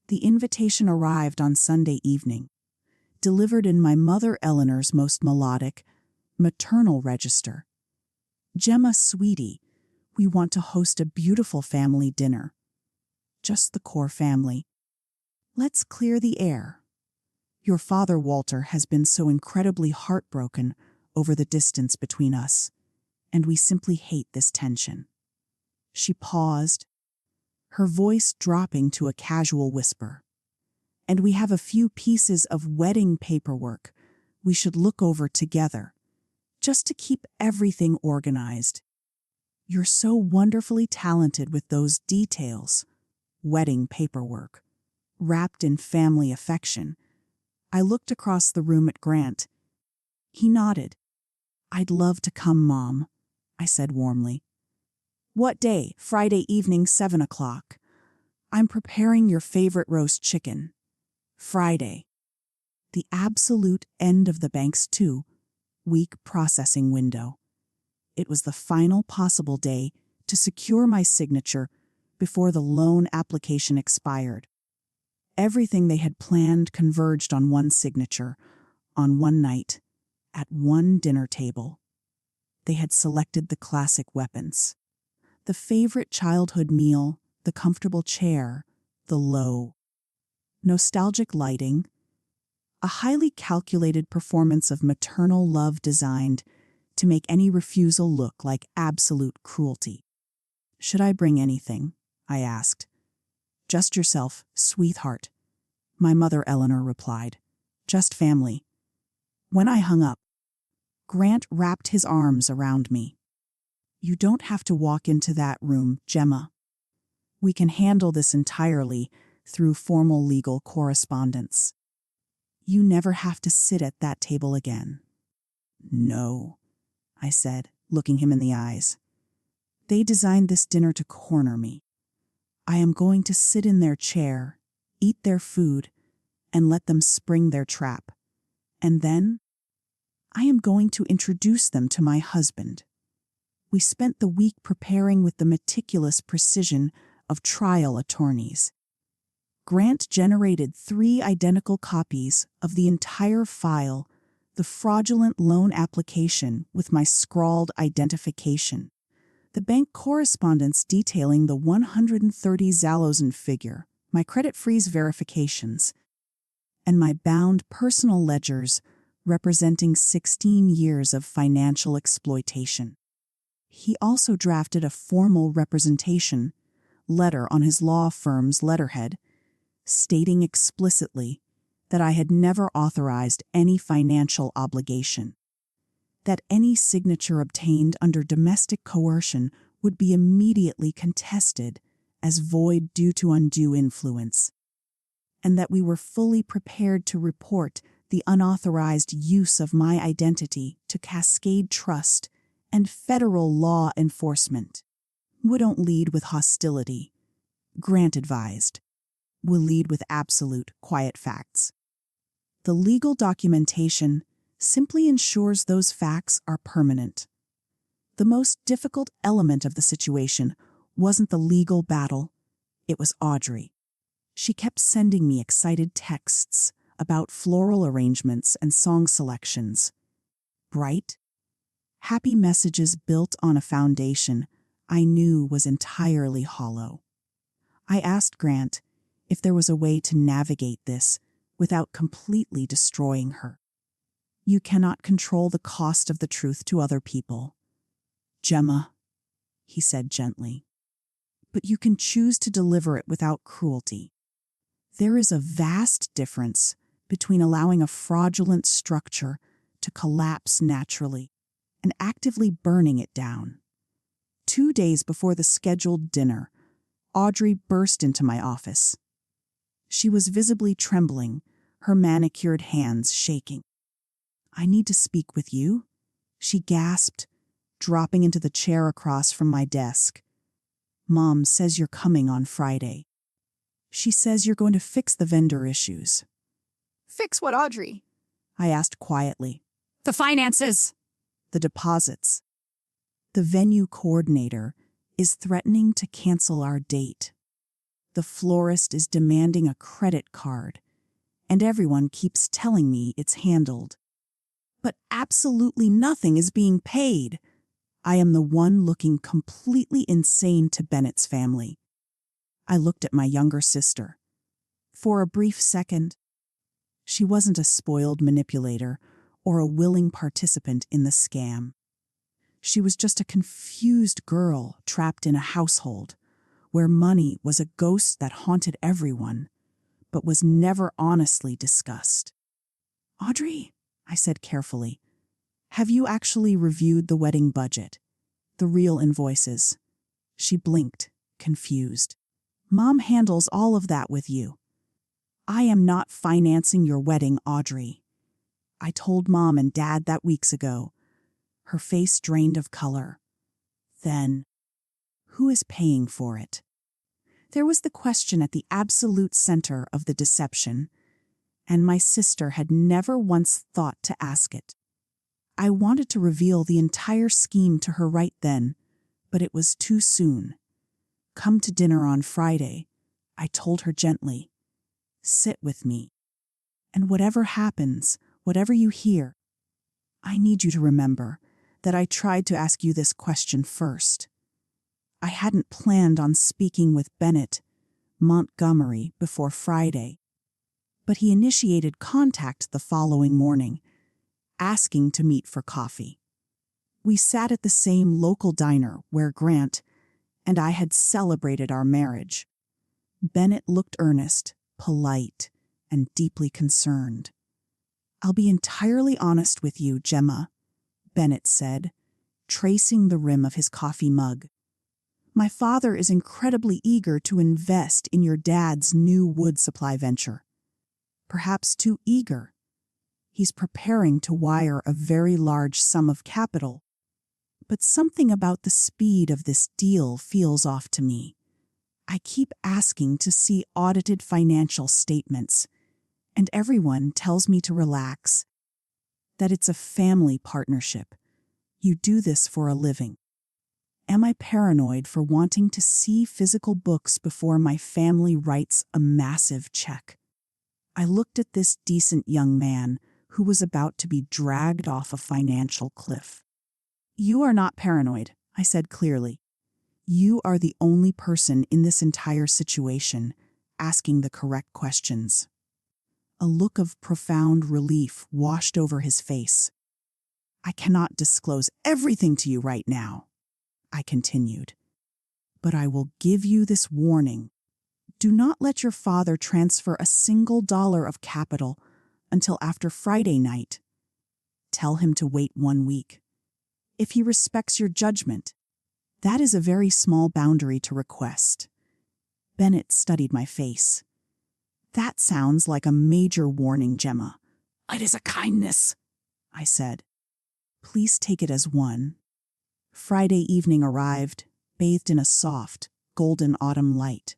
A: The invitation arrived on Sunday evening, delivered in my mother Eleanor's most melodic, maternal register. "Gemma, sweetie, we want to host a beautiful family dinner. Just the core family. Let's clear the air. Your father, Walter, has been so incredibly heartbroken over the distance between us, and we simply hate this tension." She paused, her voice dropping to a casual whisper. "And we have a few pieces of wedding paperwork we should look over together, just to keep everything organized. You're so wonderfully talented with those details, wedding paperwork, wrapped in family affection." I looked across the room at Grant. He nodded. "I'd love to come, Mom," I said warmly. "What day?" "Friday evening, 7 o'clock. I'm preparing your favorite roast chicken." Friday. The absolute end of the bank's 2-week processing window. It was the final possible day to secure my signature before the loan application expired. Everything they had planned converged on one signature, on one night, at one dinner table. They had selected the classic weapons. The favorite childhood meal, the comfortable chair, the low. Nostalgic lighting, a highly calculated performance of maternal love designed to make any refusal look like absolute cruelty. "Should I bring anything?" I asked. "Just yourself, sweetheart," my mother Eleanor replied. "Just family." When I hung up, Grant wrapped his arms around me. "You don't have to walk into that room, Gemma. We can handle this entirely through formal legal correspondence. You never have to sit at that table again." "No," I said, looking him in the eyes. "They designed this dinner to corner me. I am going to sit in their chair, eat their food, and let them spring their trap. And then I am going to introduce them to my husband." We spent the week preparing with the meticulous precision of trial attorneys. Grant generated 3 identical copies of the entire file, the fraudulent loan application with my scrawled identification, the bank correspondence detailing the 130 Zalozin figure, my credit freeze verifications, and my bound personal ledgers representing 16 years of financial exploitation. He also drafted a formal representation letter on his law firm's letterhead, stating explicitly that I had never authorized any financial obligation, that any signature obtained under domestic coercion would be immediately contested as void due to undue influence, and that we were fully prepared to report the unauthorized use of my identity to Cascade Trust and federal law enforcement. "We don't lead with hostility," Grant advised. "We'll lead with absolute, quiet facts. The legal documentation simply ensures those facts are permanent." The most difficult element of the situation wasn't the legal battle, it was Audrey. She kept sending me excited texts about floral arrangements and song selections. Bright, happy messages built on a foundation I knew was entirely hollow. I asked Grant if there was a way to navigate this without completely destroying her. "You cannot control the cost of the truth to other people, Gemma," he said gently. "But you can choose to deliver it without cruelty. There is a vast difference between allowing a fraudulent structure to collapse naturally and actively burning it down." 2 days before the scheduled dinner, Audrey burst into my office. She was visibly trembling, her manicured hands shaking. "I need to speak with you," she gasped, dropping into the chair across from my desk. "Mom says you're coming on Friday. She says you're going to fix the vendor issues."
B: "Fix what, Audrey?"
A: I asked quietly.
B: "The finances."
A: "The deposits. The venue coordinator is threatening to cancel our date. The florist is demanding a credit card, and everyone keeps telling me it's handled. But absolutely nothing is being paid. I am the one looking completely insane to Bennett's family." I looked at my younger sister. For a brief second, she wasn't a spoiled manipulator or a willing participant in the scam. She was just a confused girl trapped in a household where money was a ghost that haunted everyone, but was never honestly discussed. "Audrey," I said carefully, "have you actually reviewed the wedding budget? The real invoices?" She blinked, confused. "Mom handles all of that with you." "I am not financing your wedding, Audrey. I told Mom and Dad that weeks ago." Her face drained of color. "Then, who is paying for it?" There was the question at the absolute center of the deception, and my sister had never once thought to ask it. I wanted to reveal the entire scheme to her right then, but it was too soon. "Come to dinner on Friday," I told her gently. "Sit with me. And whatever happens, whatever you hear, I need you to remember that I tried to ask you this question first. I hadn't planned on speaking with Bennett Montgomery before Friday, but he initiated contact the following morning, asking to meet for coffee. We sat at the same local diner where Grant and I had celebrated our marriage. Bennett looked earnest, polite, and deeply concerned. "I'll be entirely honest with you, Gemma," Bennett said, tracing the rim of his coffee mug. "My father is incredibly eager to invest in your dad's new wood supply venture. Perhaps too eager. He's preparing to wire a very large sum of capital. But something about the speed of this deal feels off to me. I keep asking to see audited financial statements, and everyone tells me to relax, that it's a family partnership. You do this for a living. Am I paranoid for wanting to see physical books before my family writes a massive check?" I looked at this decent young man who was about to be dragged off a financial cliff. "You are not paranoid," I said clearly. "You are the only person in this entire situation asking the correct questions." A look of profound relief washed over his face. "I cannot disclose everything to you right now," I continued, "but I will give you this warning. Do not let your father transfer a single dollar of capital until after Friday night. Tell him to wait 1 week. If he respects your judgment, that is a very small boundary to request." Bennett studied my face. "That sounds like a major warning, Gemma." "It is a kindness," I said. "Please take it as one." Friday evening arrived, bathed in a soft, golden autumn light.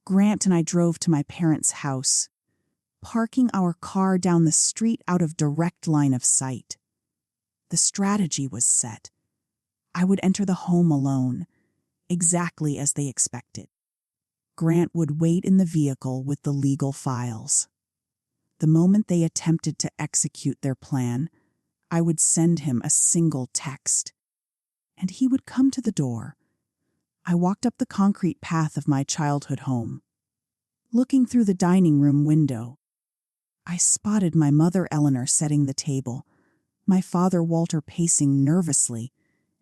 A: Grant and I drove to my parents' house, parking our car down the street out of direct line of sight. The strategy was set. I would enter the home alone, exactly as they expected. Grant would wait in the vehicle with the legal files. The moment they attempted to execute their plan, I would send him a single text, and he would come to the door. I walked up the concrete path of my childhood home. Looking through the dining room window, I spotted my mother Eleanor setting the table, my father Walter pacing nervously,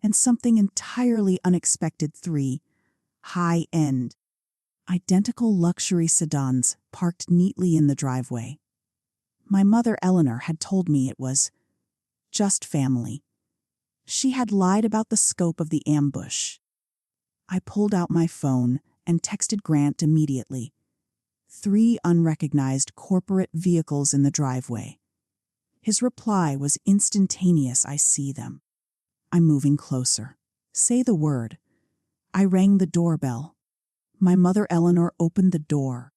A: and something entirely unexpected: 3 high-end, identical luxury sedans parked neatly in the driveway. My mother Eleanor had told me it was just family. She had lied about the scope of the ambush. I pulled out my phone and texted Grant immediately. 3 unrecognized corporate vehicles in the driveway. His reply was instantaneous. "I see them. I'm moving closer. Say the word." I rang the doorbell. My mother Eleanor opened the door,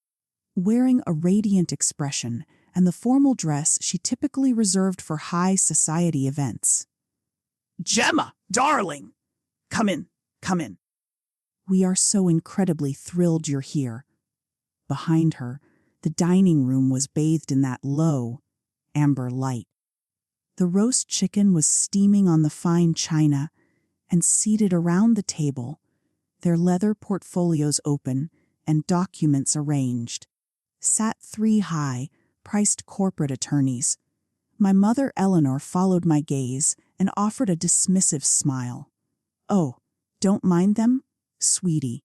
A: wearing a radiant expression and the formal dress she typically reserved for high society events. "Gemma, darling! Come in, come in. We are so incredibly thrilled you're here." Behind her, the dining room was bathed in that low, amber light. The roast chicken was steaming on the fine china, and seated around the table, their leather portfolios open and documents arranged, sat 3 high-priced corporate attorneys. My mother Eleanor followed my gaze and offered a dismissive smile. "Oh, don't mind them, sweetie.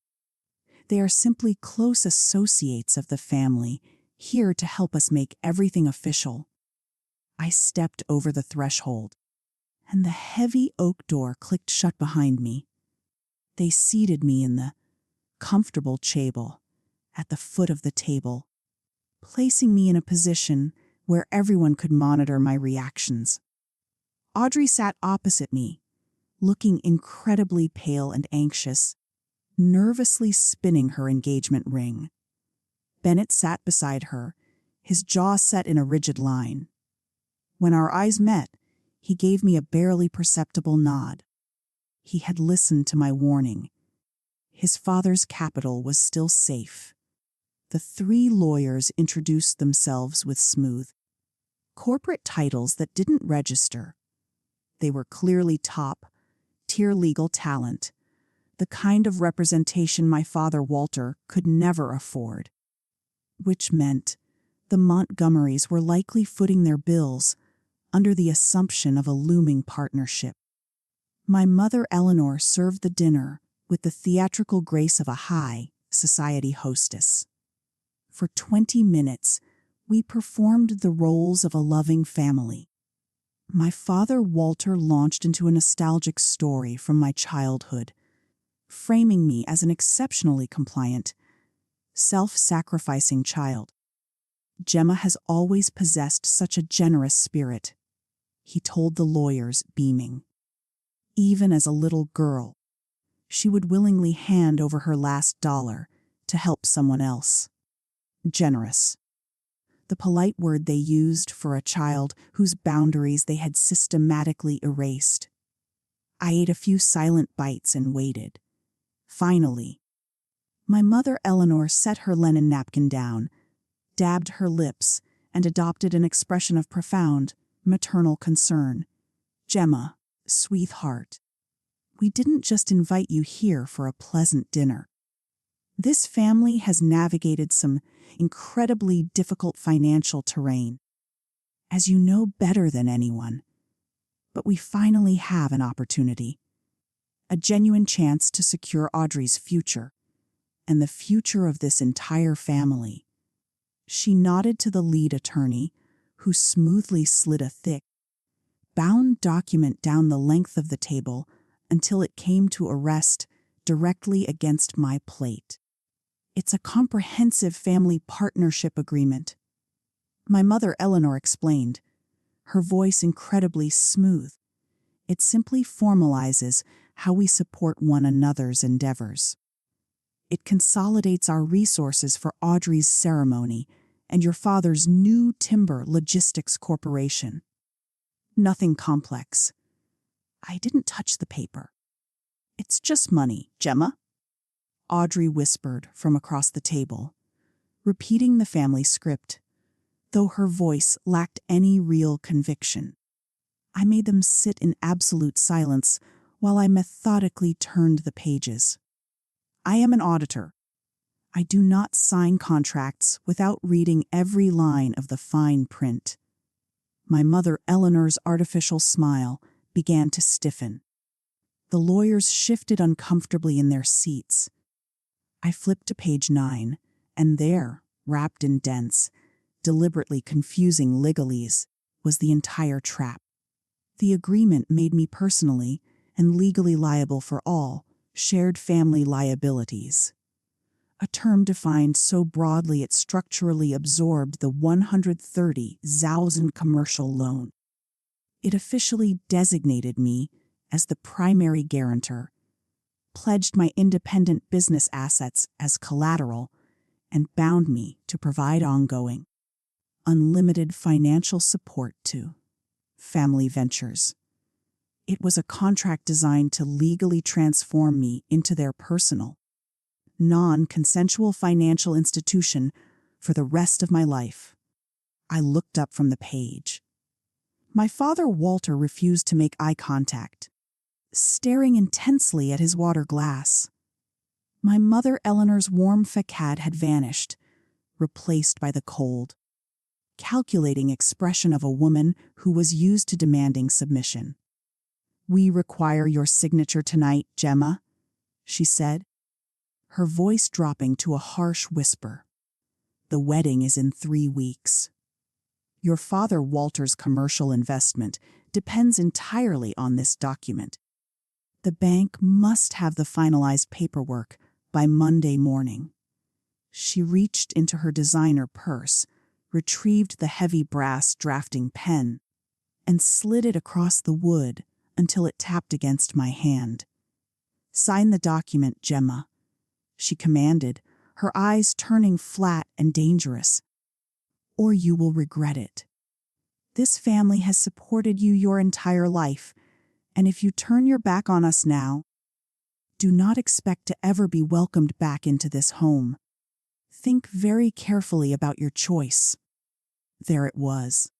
A: They are simply close associates of the family, here to help us make everything official." I stepped over the threshold, and the heavy oak door clicked shut behind me. They seated me in the comfortable chaebol at the foot of the table, placing me in a position where everyone could monitor my reactions. Audrey sat opposite me, looking incredibly pale and anxious, nervously spinning her engagement ring. Bennett sat beside her, his jaw set in a rigid line. When our eyes met, He gave me a barely perceptible nod. He had listened to my warning. His father's capital was still safe. The three lawyers introduced themselves with smooth, corporate titles that didn't register. They were clearly top-tier legal talent, the kind of representation my father Walter could never afford. Which meant the Montgomerys were likely footing their bills under the assumption of a looming partnership. My mother Eleanor served the dinner with the theatrical grace of a high society hostess. For 20 minutes, we performed the roles of a loving family. My father Walter launched into a nostalgic story from my childhood, framing me as an exceptionally compliant, self-sacrificing child. Gemma has always possessed such a generous spirit, he told the lawyers, beaming. Even as a little girl, she would willingly hand over her last dollar to help someone else. Generous. The polite word they used for a child whose boundaries they had systematically erased. I ate a few silent bites and waited. Finally, my mother Eleanor set her linen napkin down, dabbed her lips, and adopted an expression of profound, maternal concern. Gemma, sweetheart, we didn't just invite you here for a pleasant dinner. This family has navigated some incredibly difficult financial terrain, as you know better than anyone. But we finally have an opportunity, a genuine chance to secure Audrey's future, and the future of this entire family. She nodded to the lead attorney, who smoothly slid a thick, bound document down the length of the table until it came to a rest directly against my plate. It's a comprehensive family partnership agreement. My mother Eleanor explained, her voice incredibly smooth. It simply formalizes how we support one another's endeavors. It consolidates our resources for Audrey's ceremony and your father's new timber logistics corporation. Nothing complex. I didn't touch the paper. It's just money, Gemma, Audrey whispered from across the table, repeating the family script, though her voice lacked any real conviction. I made them sit in absolute silence while I methodically turned the pages. I am an auditor. I do not sign contracts without reading every line of the fine print. My mother Eleanor's artificial smile began to stiffen. The lawyers shifted uncomfortably in their seats. I flipped to page 9, and there, wrapped in dense, deliberately confusing legalese, was the entire trap. The agreement made me personally and legally liable for all shared family liabilities, a term defined so broadly it structurally absorbed the 130,000 commercial loan. It officially designated me as the primary guarantor, pledged my independent business assets as collateral, and bound me to provide ongoing, unlimited financial support to family ventures. It was a contract designed to legally transform me into their personal, non-consensual financial institution for the rest of my life. I looked up from the page. My father Walter refused to make eye contact, staring intensely at his water glass. My mother Eleanor's warm facade had vanished, replaced by the cold, calculating expression of a woman who was used to demanding submission. "We require your signature tonight, Gemma," she said, her voice dropping to a harsh whisper. "The wedding is in 3 weeks. Your father Walter's commercial investment depends entirely on this document. The bank must have the finalized paperwork by Monday morning." She reached into her designer purse, retrieved the heavy brass drafting pen, and slid it across the wood until it tapped against my hand. "Sign the document, Gemma," she commanded, her eyes turning flat and dangerous, "or you will regret it. This family has supported you your entire life, and if you turn your back on us now, do not expect to ever be welcomed back into this home. Think very carefully about your choice." There it was.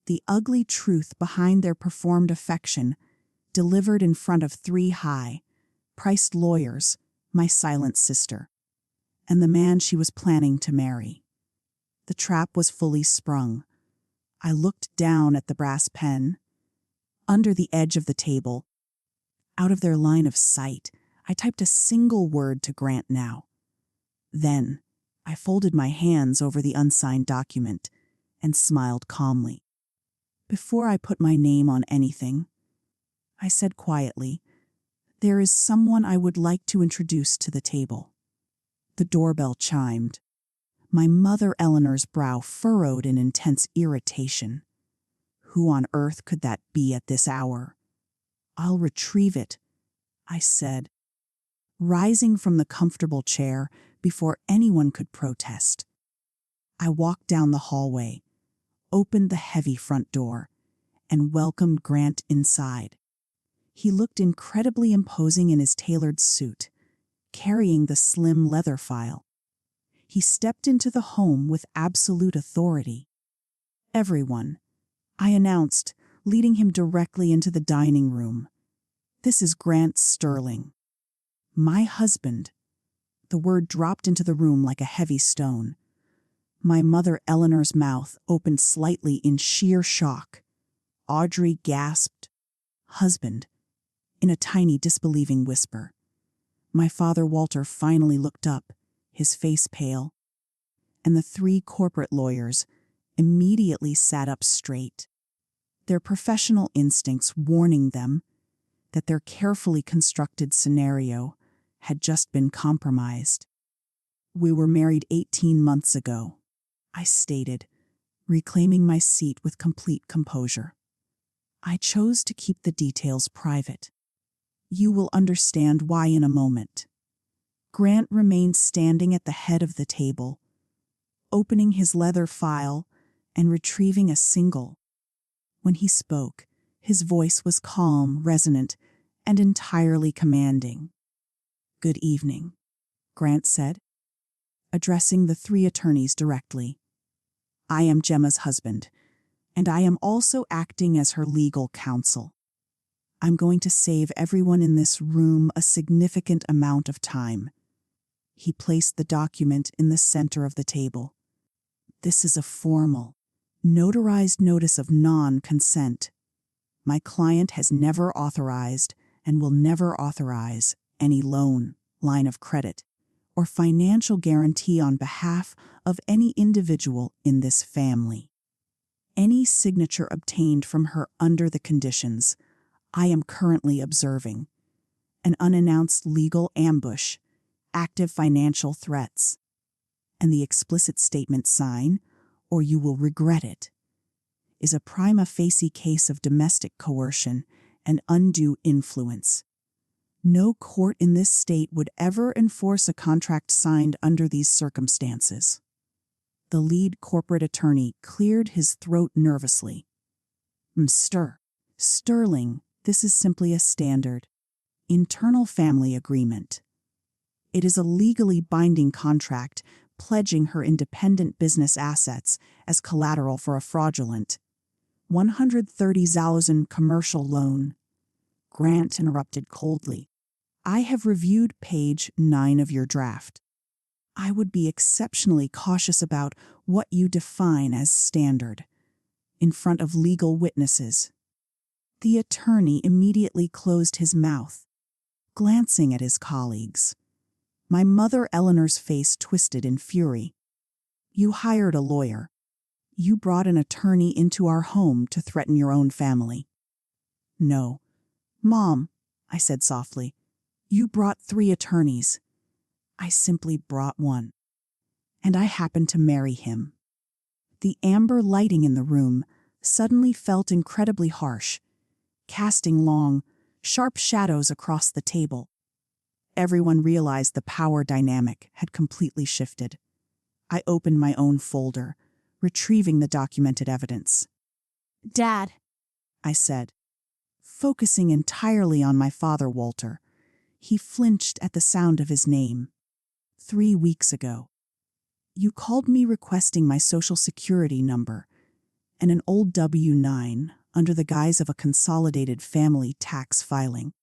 A: The ugly truth behind their performed affection, delivered in front of three high-priced lawyers, my silent sister, and the man she was planning to marry. The trap was fully sprung. I looked down at the brass pen. Under the edge of the table, out of their line of sight, I typed a single word to Grant now. Then, I folded my hands over the unsigned document and smiled calmly. Before I put my name on anything, I said quietly, "There is someone I would like to introduce to the table." The doorbell chimed. My mother Eleanor's brow furrowed in intense irritation. Who on earth could that be at this hour? "I'll retrieve it," I said, rising from the comfortable chair before anyone could protest. I walked down the hallway, opened the heavy front door, and welcomed Grant inside. He looked incredibly imposing in his tailored suit, carrying the slim leather file. He stepped into the home with absolute authority. "Everyone," I announced, leading him directly into the dining room. "This is Grant Sterling. My husband." The word dropped into the room like a heavy stone. My mother Eleanor's mouth opened slightly in sheer shock. Audrey gasped, "Husband," in a tiny disbelieving whisper. My father Walter finally looked up, his face pale, and the three corporate lawyers immediately sat up straight, their professional instincts warning them that their carefully constructed scenario had just been compromised. "We were married 18 months ago," I stated, reclaiming my seat with complete composure. "I chose to keep the details private. You will understand why in a moment." Grant remained standing at the head of the table, opening his leather file and retrieving a single. When he spoke, his voice was calm, resonant, and entirely commanding. "Good evening," Grant said, addressing the three attorneys directly. "I am Gemma's husband, and I am also acting as her legal counsel. I'm going to save everyone in this room a significant amount of time." He placed the document in the center of the table. "This is a formal, notarized notice of non-consent. My client has never authorized and will never authorize any loan, line of credit, or financial guarantee on behalf of any individual in this family. Any signature obtained from her under the conditions I am currently observing: an unannounced legal ambush, active financial threats, and the explicit statement sign, or you will regret it, is a prima facie case of domestic coercion and undue influence. No court in this state would ever enforce a contract signed under these circumstances." The lead corporate attorney cleared his throat nervously. "Mr. Sterling, this is simply a standard internal family agreement. It is a legally binding contract pledging her independent business assets as collateral for a fraudulent $130,000 commercial loan." Grant interrupted coldly. "I have reviewed page 9 of your draft. I would be exceptionally cautious about what you define as standard in front of legal witnesses." The attorney immediately closed his mouth, glancing at his colleagues. My mother Eleanor's face twisted in fury. "You hired a lawyer. You brought an attorney into our home to threaten your own family." "No, Mom," I said softly. "You brought 3 attorneys. I simply brought one. And I happened to marry him." The amber lighting in the room suddenly felt incredibly harsh, casting long, sharp shadows across the table. Everyone realized the power dynamic had completely shifted. I opened my own folder, retrieving the documented evidence.
B: Dad.
A: I said, focusing entirely on my father, Walter. He flinched at the sound of his name. 3 weeks ago. You called me requesting my social security number and an old W-9 under the guise of a consolidated family tax filing.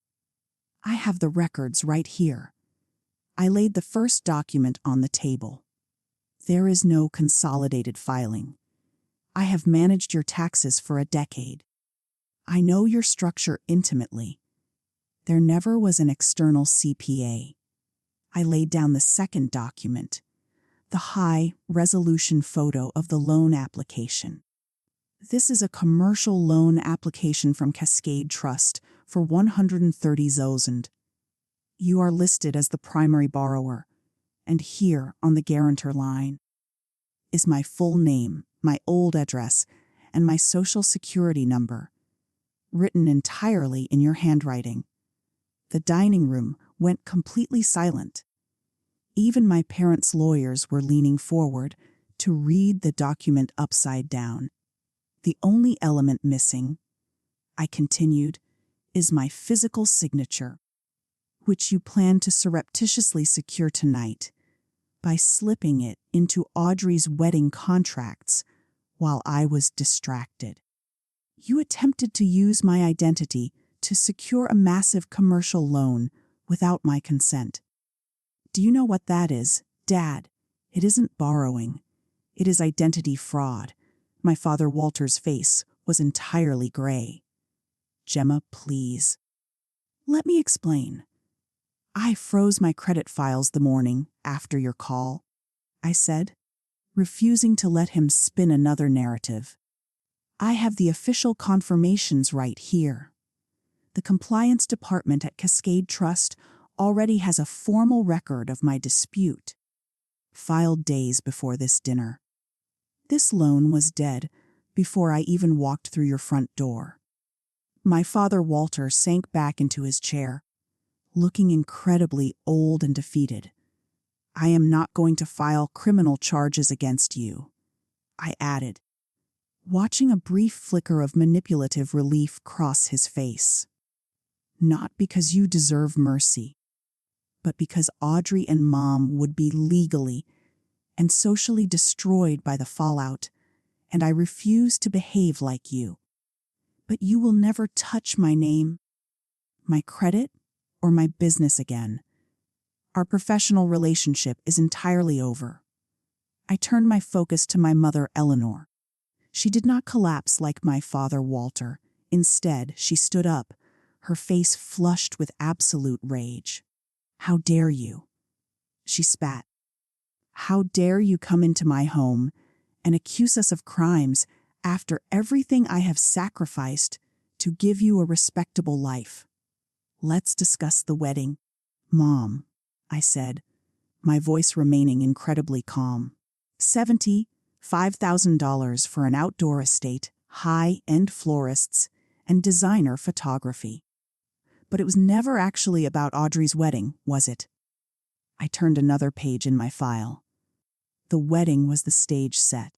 A: I have the records right here. I laid the first document on the table. There is no consolidated filing. I have managed your taxes for a decade. I know your structure intimately. There never was an external CPA. I laid down the second document, the high-resolution photo of the loan application. This is a commercial loan application from Cascade Trust for 130,000. You are listed as the primary borrower, and here on the guarantor line is my full name, my old address, and my social security number, written entirely in your handwriting. The dining room went completely silent. Even my parents' lawyers were leaning forward to read the document upside down. The only element missing, I continued, is my physical signature, which you plan to surreptitiously secure tonight by slipping it into Audrey's wedding contracts while I was distracted. You attempted to use my identity to secure a massive commercial loan without my consent. Do you know what that is, Dad? It isn't borrowing. It is identity fraud. My father Walter's face was entirely gray. Gemma, please. Let me explain. I froze my credit files the morning after your call, I said, refusing to let him spin another narrative. I have the official confirmations right here. The compliance department at Cascade Trust already has a formal record of my dispute, filed days before this dinner. This loan was dead before I even walked through your front door. My father Walter sank back into his chair, looking incredibly old and defeated. I am not going to file criminal charges against you, I added, watching a brief flicker of manipulative relief cross his face. Not because you deserve mercy, but because Audrey and Mom would be legally and socially destroyed by the fallout, and I refuse to behave like you. But you will never touch my name, my credit, or my business again. Our professional relationship is entirely over. I turned my focus to my mother, Eleanor. She did not collapse like my father, Walter. Instead, she stood up, her face flushed with absolute rage. How dare you? She spat. How dare you come into my home and accuse us of crimes after everything I have sacrificed to give you a respectable life? Let's discuss the wedding. Mom, I said, my voice remaining incredibly calm. $75,000 for an outdoor estate, high-end florists, and designer photography. But it was never actually about Audrey's wedding, was it? I turned another page in my file. The wedding was the stage set.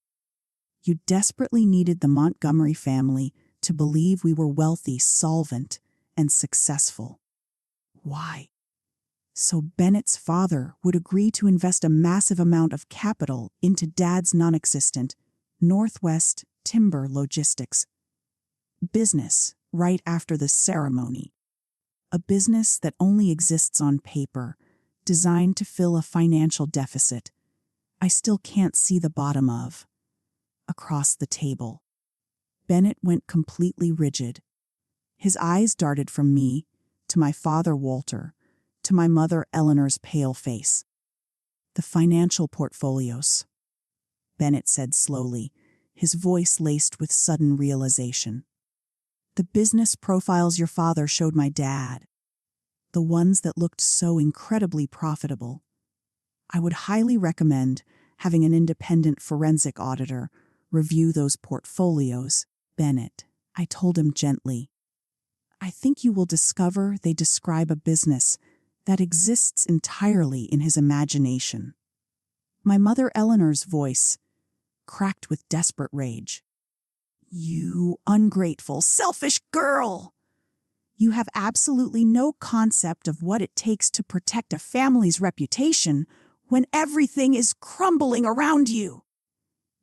A: You desperately needed the Montgomery family to believe we were wealthy, solvent, and successful. Why? So Bennett's father would agree to invest a massive amount of capital into Dad's non-existent Northwest Timber Logistics business right after the ceremony. A business that only exists on paper, designed to fill a financial deficit I still can't see the bottom of. Across the table, Bennett went completely rigid. His eyes darted from me to my father Walter, to my mother Eleanor's pale face. The financial portfolios, Bennett said slowly, his voice laced with sudden realization. The business profiles your father showed my dad, the ones that looked so incredibly profitable. I would highly recommend having an independent forensic auditor review those portfolios, Bennett, I told him gently. I think you will discover they describe a business that exists entirely in his imagination. My mother Eleanor's voice cracked with desperate rage. You ungrateful, selfish girl! You have absolutely no concept of what it takes to protect a family's reputation when everything is crumbling around you.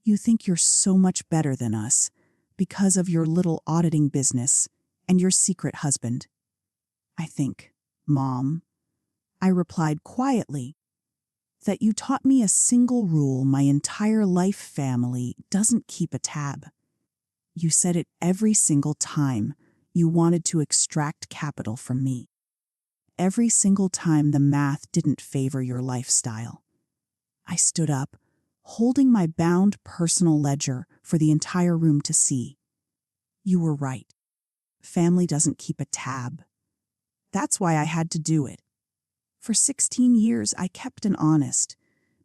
A: You think you're so much better than us because of your little auditing business and your secret husband. I think, Mom, I replied quietly, that you taught me a single rule my entire life family doesn't keep a tab. You said it every single time you wanted to extract capital from me. Every single time the math didn't favor your lifestyle. I stood up, holding my bound personal ledger for the entire room to see. You were right. Family doesn't keep a tab. That's why I had to do it. For 16 years, I kept an honest,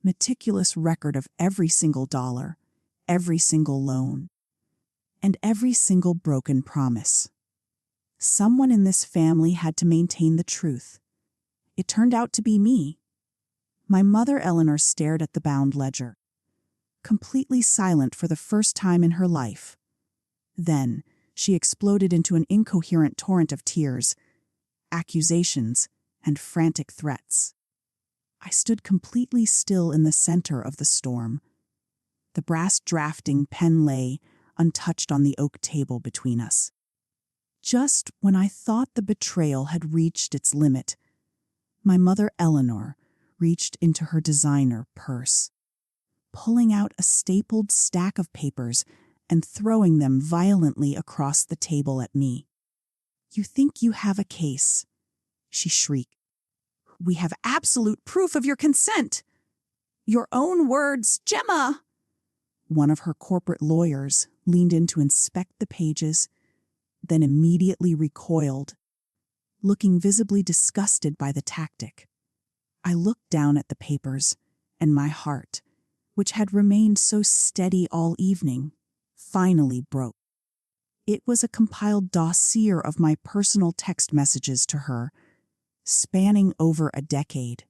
A: meticulous record of every single dollar, every single loan, and every single broken promise. Someone in this family had to maintain the truth. It turned out to be me. My mother, Eleanor, stared at the bound ledger, completely silent for the first time in her life. Then she exploded into an incoherent torrent of tears, accusations, and frantic threats. I stood completely still in the center of the storm. The brass drafting pen lay untouched on the oak table between us. Just when I thought the betrayal had reached its limit, my mother, Eleanor, reached into her designer purse, pulling out a stapled stack of papers and throwing them violently across the table at me. "You think you have a case," she shrieked. "We have absolute proof of your consent. Your own words, Gemma!" One of her corporate lawyers leaned in to inspect the pages, then immediately recoiled, looking visibly disgusted by the tactic. I looked down at the papers, and my heart, which had remained so steady all evening, finally broke. It was a compiled dossier of my personal text messages to her, spanning over a decade.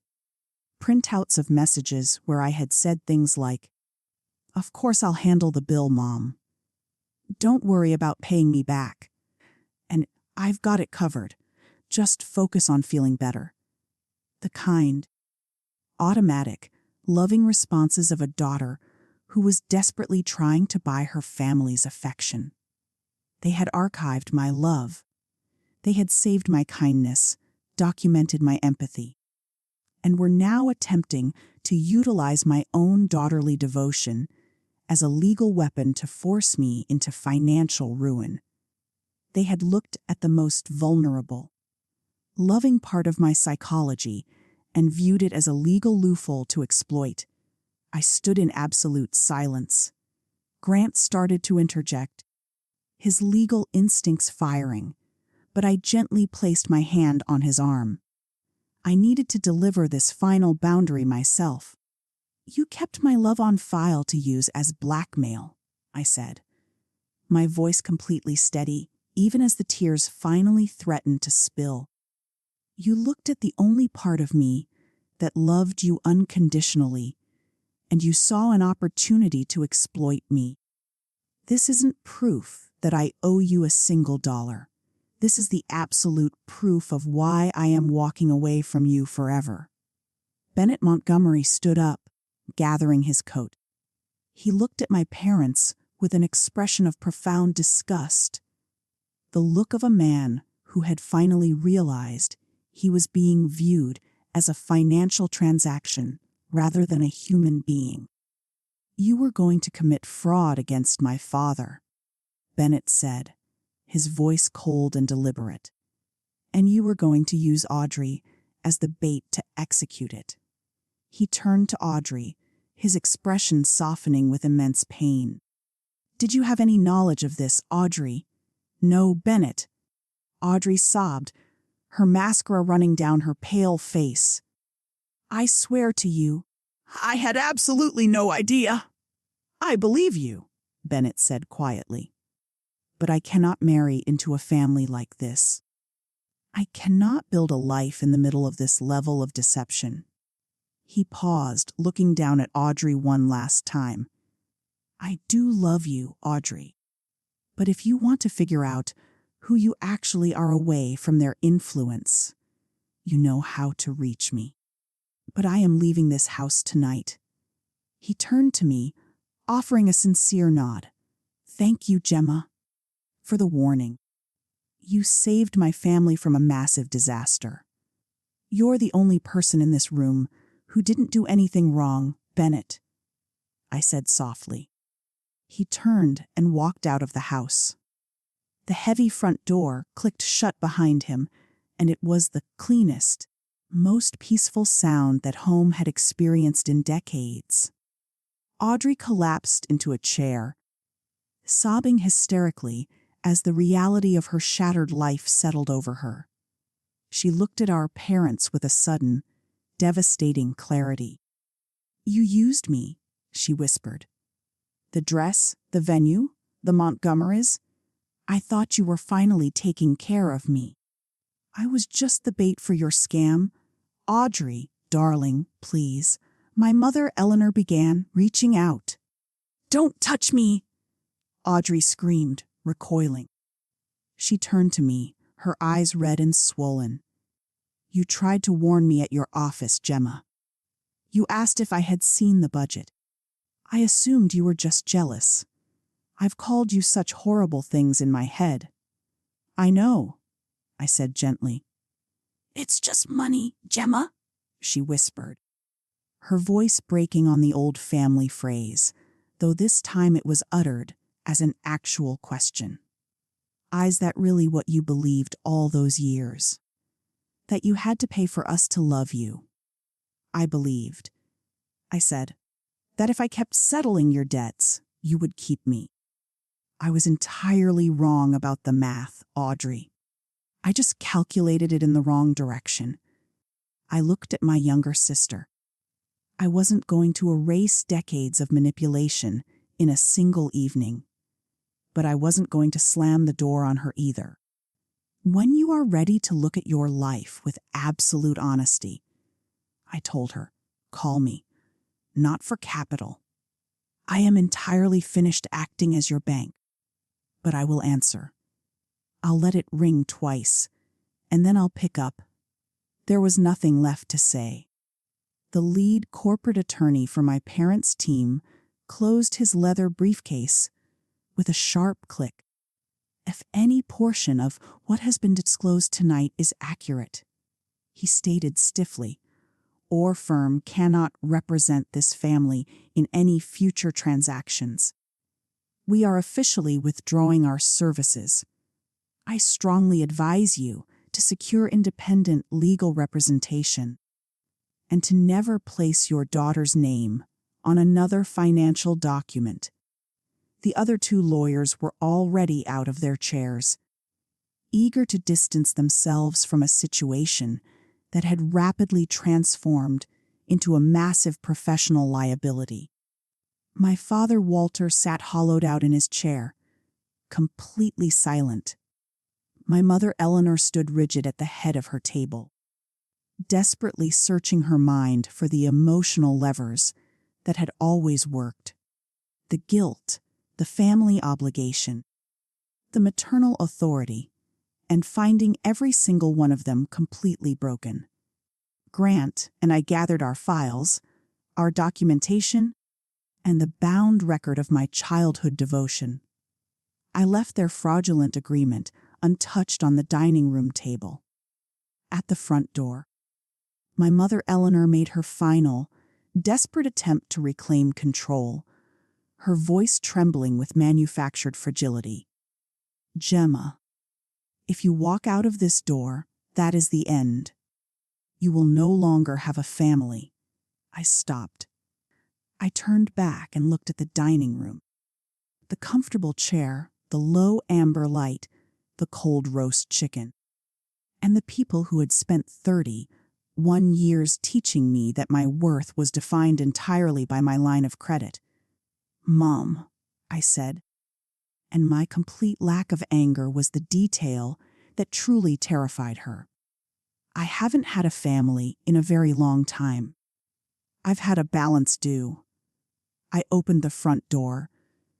A: Printouts of messages where I had said things like, "Of course I'll handle the bill, Mom. Don't worry about paying me back. And I've got it covered. Just focus on feeling better." The kind, automatic, loving responses of a daughter who was desperately trying to buy her family's affection. They had archived my love. They had saved my kindness, documented my empathy, and were now attempting to utilize my own daughterly devotion as a legal weapon to force me into financial ruin. They had looked at the most vulnerable, loving part of my psychology and viewed it as a legal loophole to exploit. I stood in absolute silence. Grant started to interject, his legal instincts firing, but I gently placed my hand on his arm. I needed to deliver this final boundary myself. "You kept my love on file to use as blackmail," I said, my voice completely steady, even as the tears finally threatened to spill. "You looked at the only part of me that loved you unconditionally, and you saw an opportunity to exploit me. This isn't proof that I owe you a single dollar. This is the absolute proof of why I am walking away from you forever." Bennett Montgomery stood up, gathering his coat. He looked at my parents with an expression of profound disgust, the look of a man who had finally realized he was being viewed as a financial transaction rather than a human being. "You were going to commit fraud against my father," Bennett said, his voice cold and deliberate. "And you were going to use Audrey as the bait to execute it." He turned to Audrey, his expression softening with immense pain. "Did you have any knowledge of this, Audrey?" "No, Bennett." Audrey sobbed, her mascara running down her pale face. "I swear to you, I had absolutely no idea." "I believe you," Bennett said quietly. "But I cannot marry into a family like this. I cannot build a life in the middle of this level of deception." He paused, looking down at Audrey one last time. "I do love you, Audrey. But if you want to figure out who you actually are away from their influence, you know how to reach me. But I am leaving this house tonight." He turned to me, offering a sincere nod. "Thank you, Gemma, for the warning. You saved my family from a massive disaster. You're the only person in this room who didn't do anything wrong, Bennett," I said softly. He turned and walked out of the house. The heavy front door clicked shut behind him, and it was the cleanest, most peaceful sound that home had experienced in decades. Audrey collapsed into a chair, sobbing hysterically as the reality of her shattered life settled over her. She looked at our parents with a sudden, devastating clarity. "You used me," she whispered. "The dress, the venue, the Montgomerys. I thought you were finally taking care of me. I was just the bait for your scam. Audrey, darling, please." My mother, Eleanor, began, reaching out. "Don't touch me!" Audrey screamed, recoiling. She turned to me, her eyes red and swollen. "You tried to warn me at your office, Gemma. You asked if I had seen the budget. I assumed you were just jealous. I've called you such horrible things in my head." "I know," I said gently. "It's just money, Gemma," she whispered, her voice breaking on the old family phrase, though this time it was uttered as an actual question. "Is that really what you believed all those years? That you had to pay for us to love you?" "I believed," I said, "that if I kept settling your debts, you would keep me. I was entirely wrong about the math, Audrey. I just calculated it in the wrong direction." I looked at my younger sister. I wasn't going to erase decades of manipulation in a single evening, but I wasn't going to slam the door on her either. "When you are ready to look at your life with absolute honesty," I told her, "call me. Not for capital. I am entirely finished acting as your bank, but I will answer. I'll let it ring twice, and then I'll pick up." There was nothing left to say. The lead corporate attorney for my parents' team closed his leather briefcase with a sharp click. "If any portion of what has been disclosed tonight is accurate," he stated stiffly, "our firm cannot represent this family in any future transactions. We are officially withdrawing our services. I strongly advise you to secure independent legal representation and to never place your daughter's name on another financial document." The other two lawyers were already out of their chairs, eager to distance themselves from a situation that had rapidly transformed into a massive professional liability. My father, Walter, sat hollowed out in his chair, completely silent. My mother, Eleanor, stood rigid at the head of her table, desperately searching her mind for the emotional levers that had always worked. The guilt, the family obligation, the maternal authority, and finding every single one of them completely broken. Grant and I gathered our files, our documentation, and the bound record of my childhood devotion. I left their fraudulent agreement untouched on the dining room table. At the front door, my mother Eleanor made her final, desperate attempt to reclaim control, her voice trembling with manufactured fragility. "Gemma, if you walk out of this door, that is the end. You will no longer have a family." I stopped. I turned back and looked at the dining room. The comfortable chair, the low amber light, the cold roast chicken, and the people who had spent 31 years teaching me that my worth was defined entirely by my line of credit. "Mom," I said, and my complete lack of anger was the detail that truly terrified her. "I haven't had a family in a very long time. I've had a balance due." I opened the front door,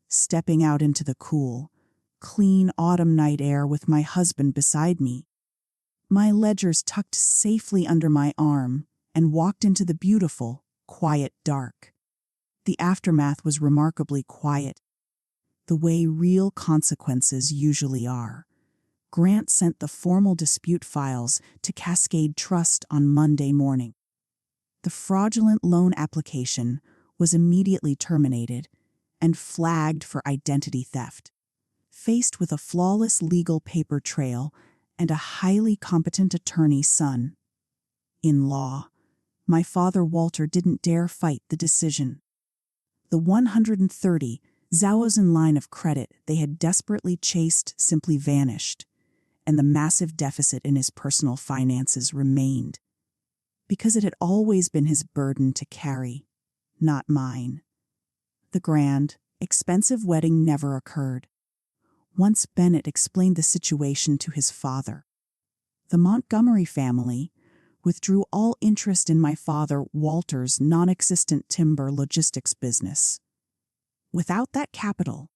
A: stepping out into the cool, clean autumn night air with my husband beside me. My ledgers tucked safely under my arm, and walked into the beautiful, quiet dark. The aftermath was remarkably quiet, the way real consequences usually are. Grant sent the formal dispute files to Cascade Trust on Monday morning. The fraudulent loan application was immediately terminated and flagged for identity theft. Faced with a flawless legal paper trail and a highly competent attorney's son in law, my father Walter didn't dare fight the decision. The 130,000 line of credit they had desperately chased simply vanished, and the massive deficit in his personal finances remained, because it had always been his burden to carry, not mine. The grand, expensive wedding never occurred. Once Bennett explained the situation to his father, the Montgomery family withdrew all interest in my father Walter's non-existent timber logistics business. Without that capital,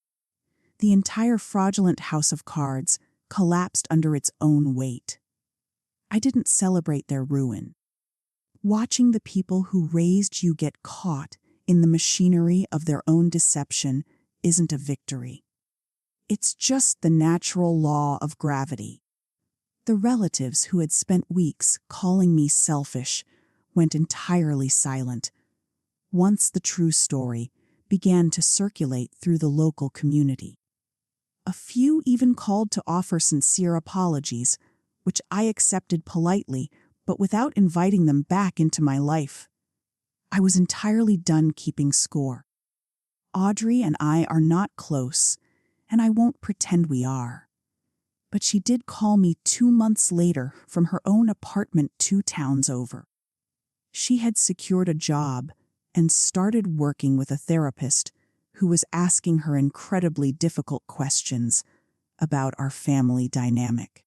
A: the entire fraudulent house of cards collapsed under its own weight. I didn't celebrate their ruin. Watching the people who raised you get caught in the machinery of their own deception isn't a victory. It's just the natural law of gravity. The relatives who had spent weeks calling me selfish went entirely silent once the true story began to circulate through the local community. A few even called to offer sincere apologies, which I accepted politely, but without inviting them back into my life. I was entirely done keeping score. Audrey and I are not close, and I won't pretend we are. But she did call me 2 months later from her own apartment 2 towns over. She had secured a job and started working with a therapist who was asking her incredibly difficult questions about our family dynamic.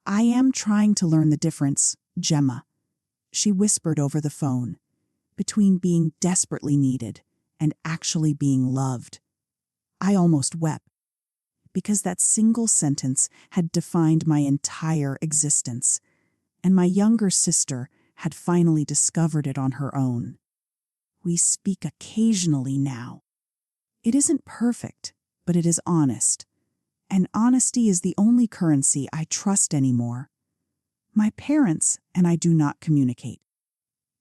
A: "I am trying to learn the difference, Gemma," she whispered over the phone, "between being desperately needed and actually being loved." I almost wept, because that single sentence had defined my entire existence, and my younger sister had finally discovered it on her own. We speak occasionally now. It isn't perfect, but it is honest, and honesty is the only currency I trust anymore. My parents and I do not communicate.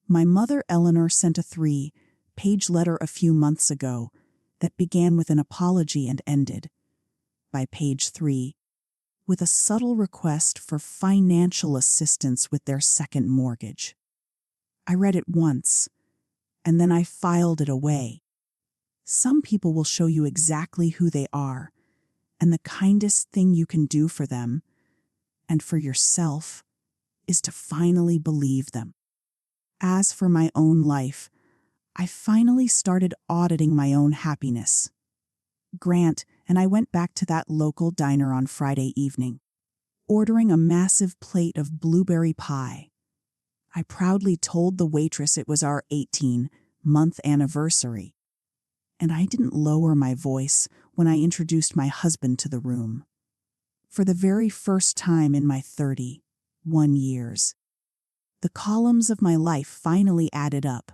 A: My mother Eleanor sent a 3-page letter a few months ago that began with an apology and ended, by page 3, with a subtle request for financial assistance with their second mortgage. I read it once, and then I filed it away. Some people will show you exactly who they are, and the kindest thing you can do for them, and for yourself, is to finally believe them. As for my own life, I finally started auditing my own happiness. Grant and I went back to that local diner on Friday evening, ordering a massive plate of blueberry pie. I proudly told the waitress it was our 18-month anniversary, and I didn't lower my voice when I introduced my husband to the room. For the very first time in my 31 years, the columns of my life finally added up,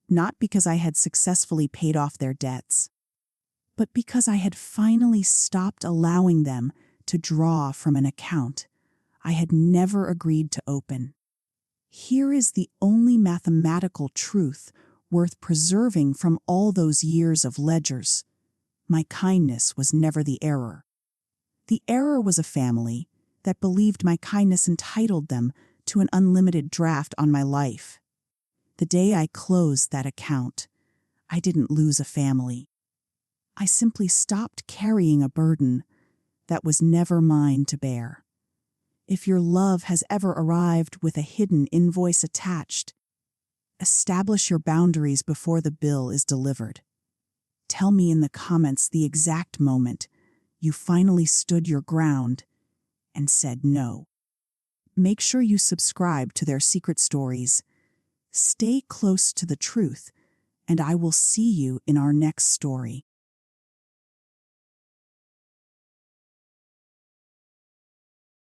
A: not because I had successfully paid off their debts, but because I had finally stopped allowing them to draw from an account I had never agreed to open. Here is the only mathematical truth worth preserving from all those years of ledgers. My kindness was never the error. The error was a family that believed my kindness entitled them to an unlimited draft on my life. The day I closed that account, I didn't lose a family. I simply stopped carrying a burden that was never mine to bear. If your love has ever arrived with a hidden invoice attached, establish your boundaries before the bill is delivered. Tell me in the comments the exact moment you finally stood your ground and said no. Make sure you subscribe to their secret stories. Stay close to the truth, and I will see you in our next story.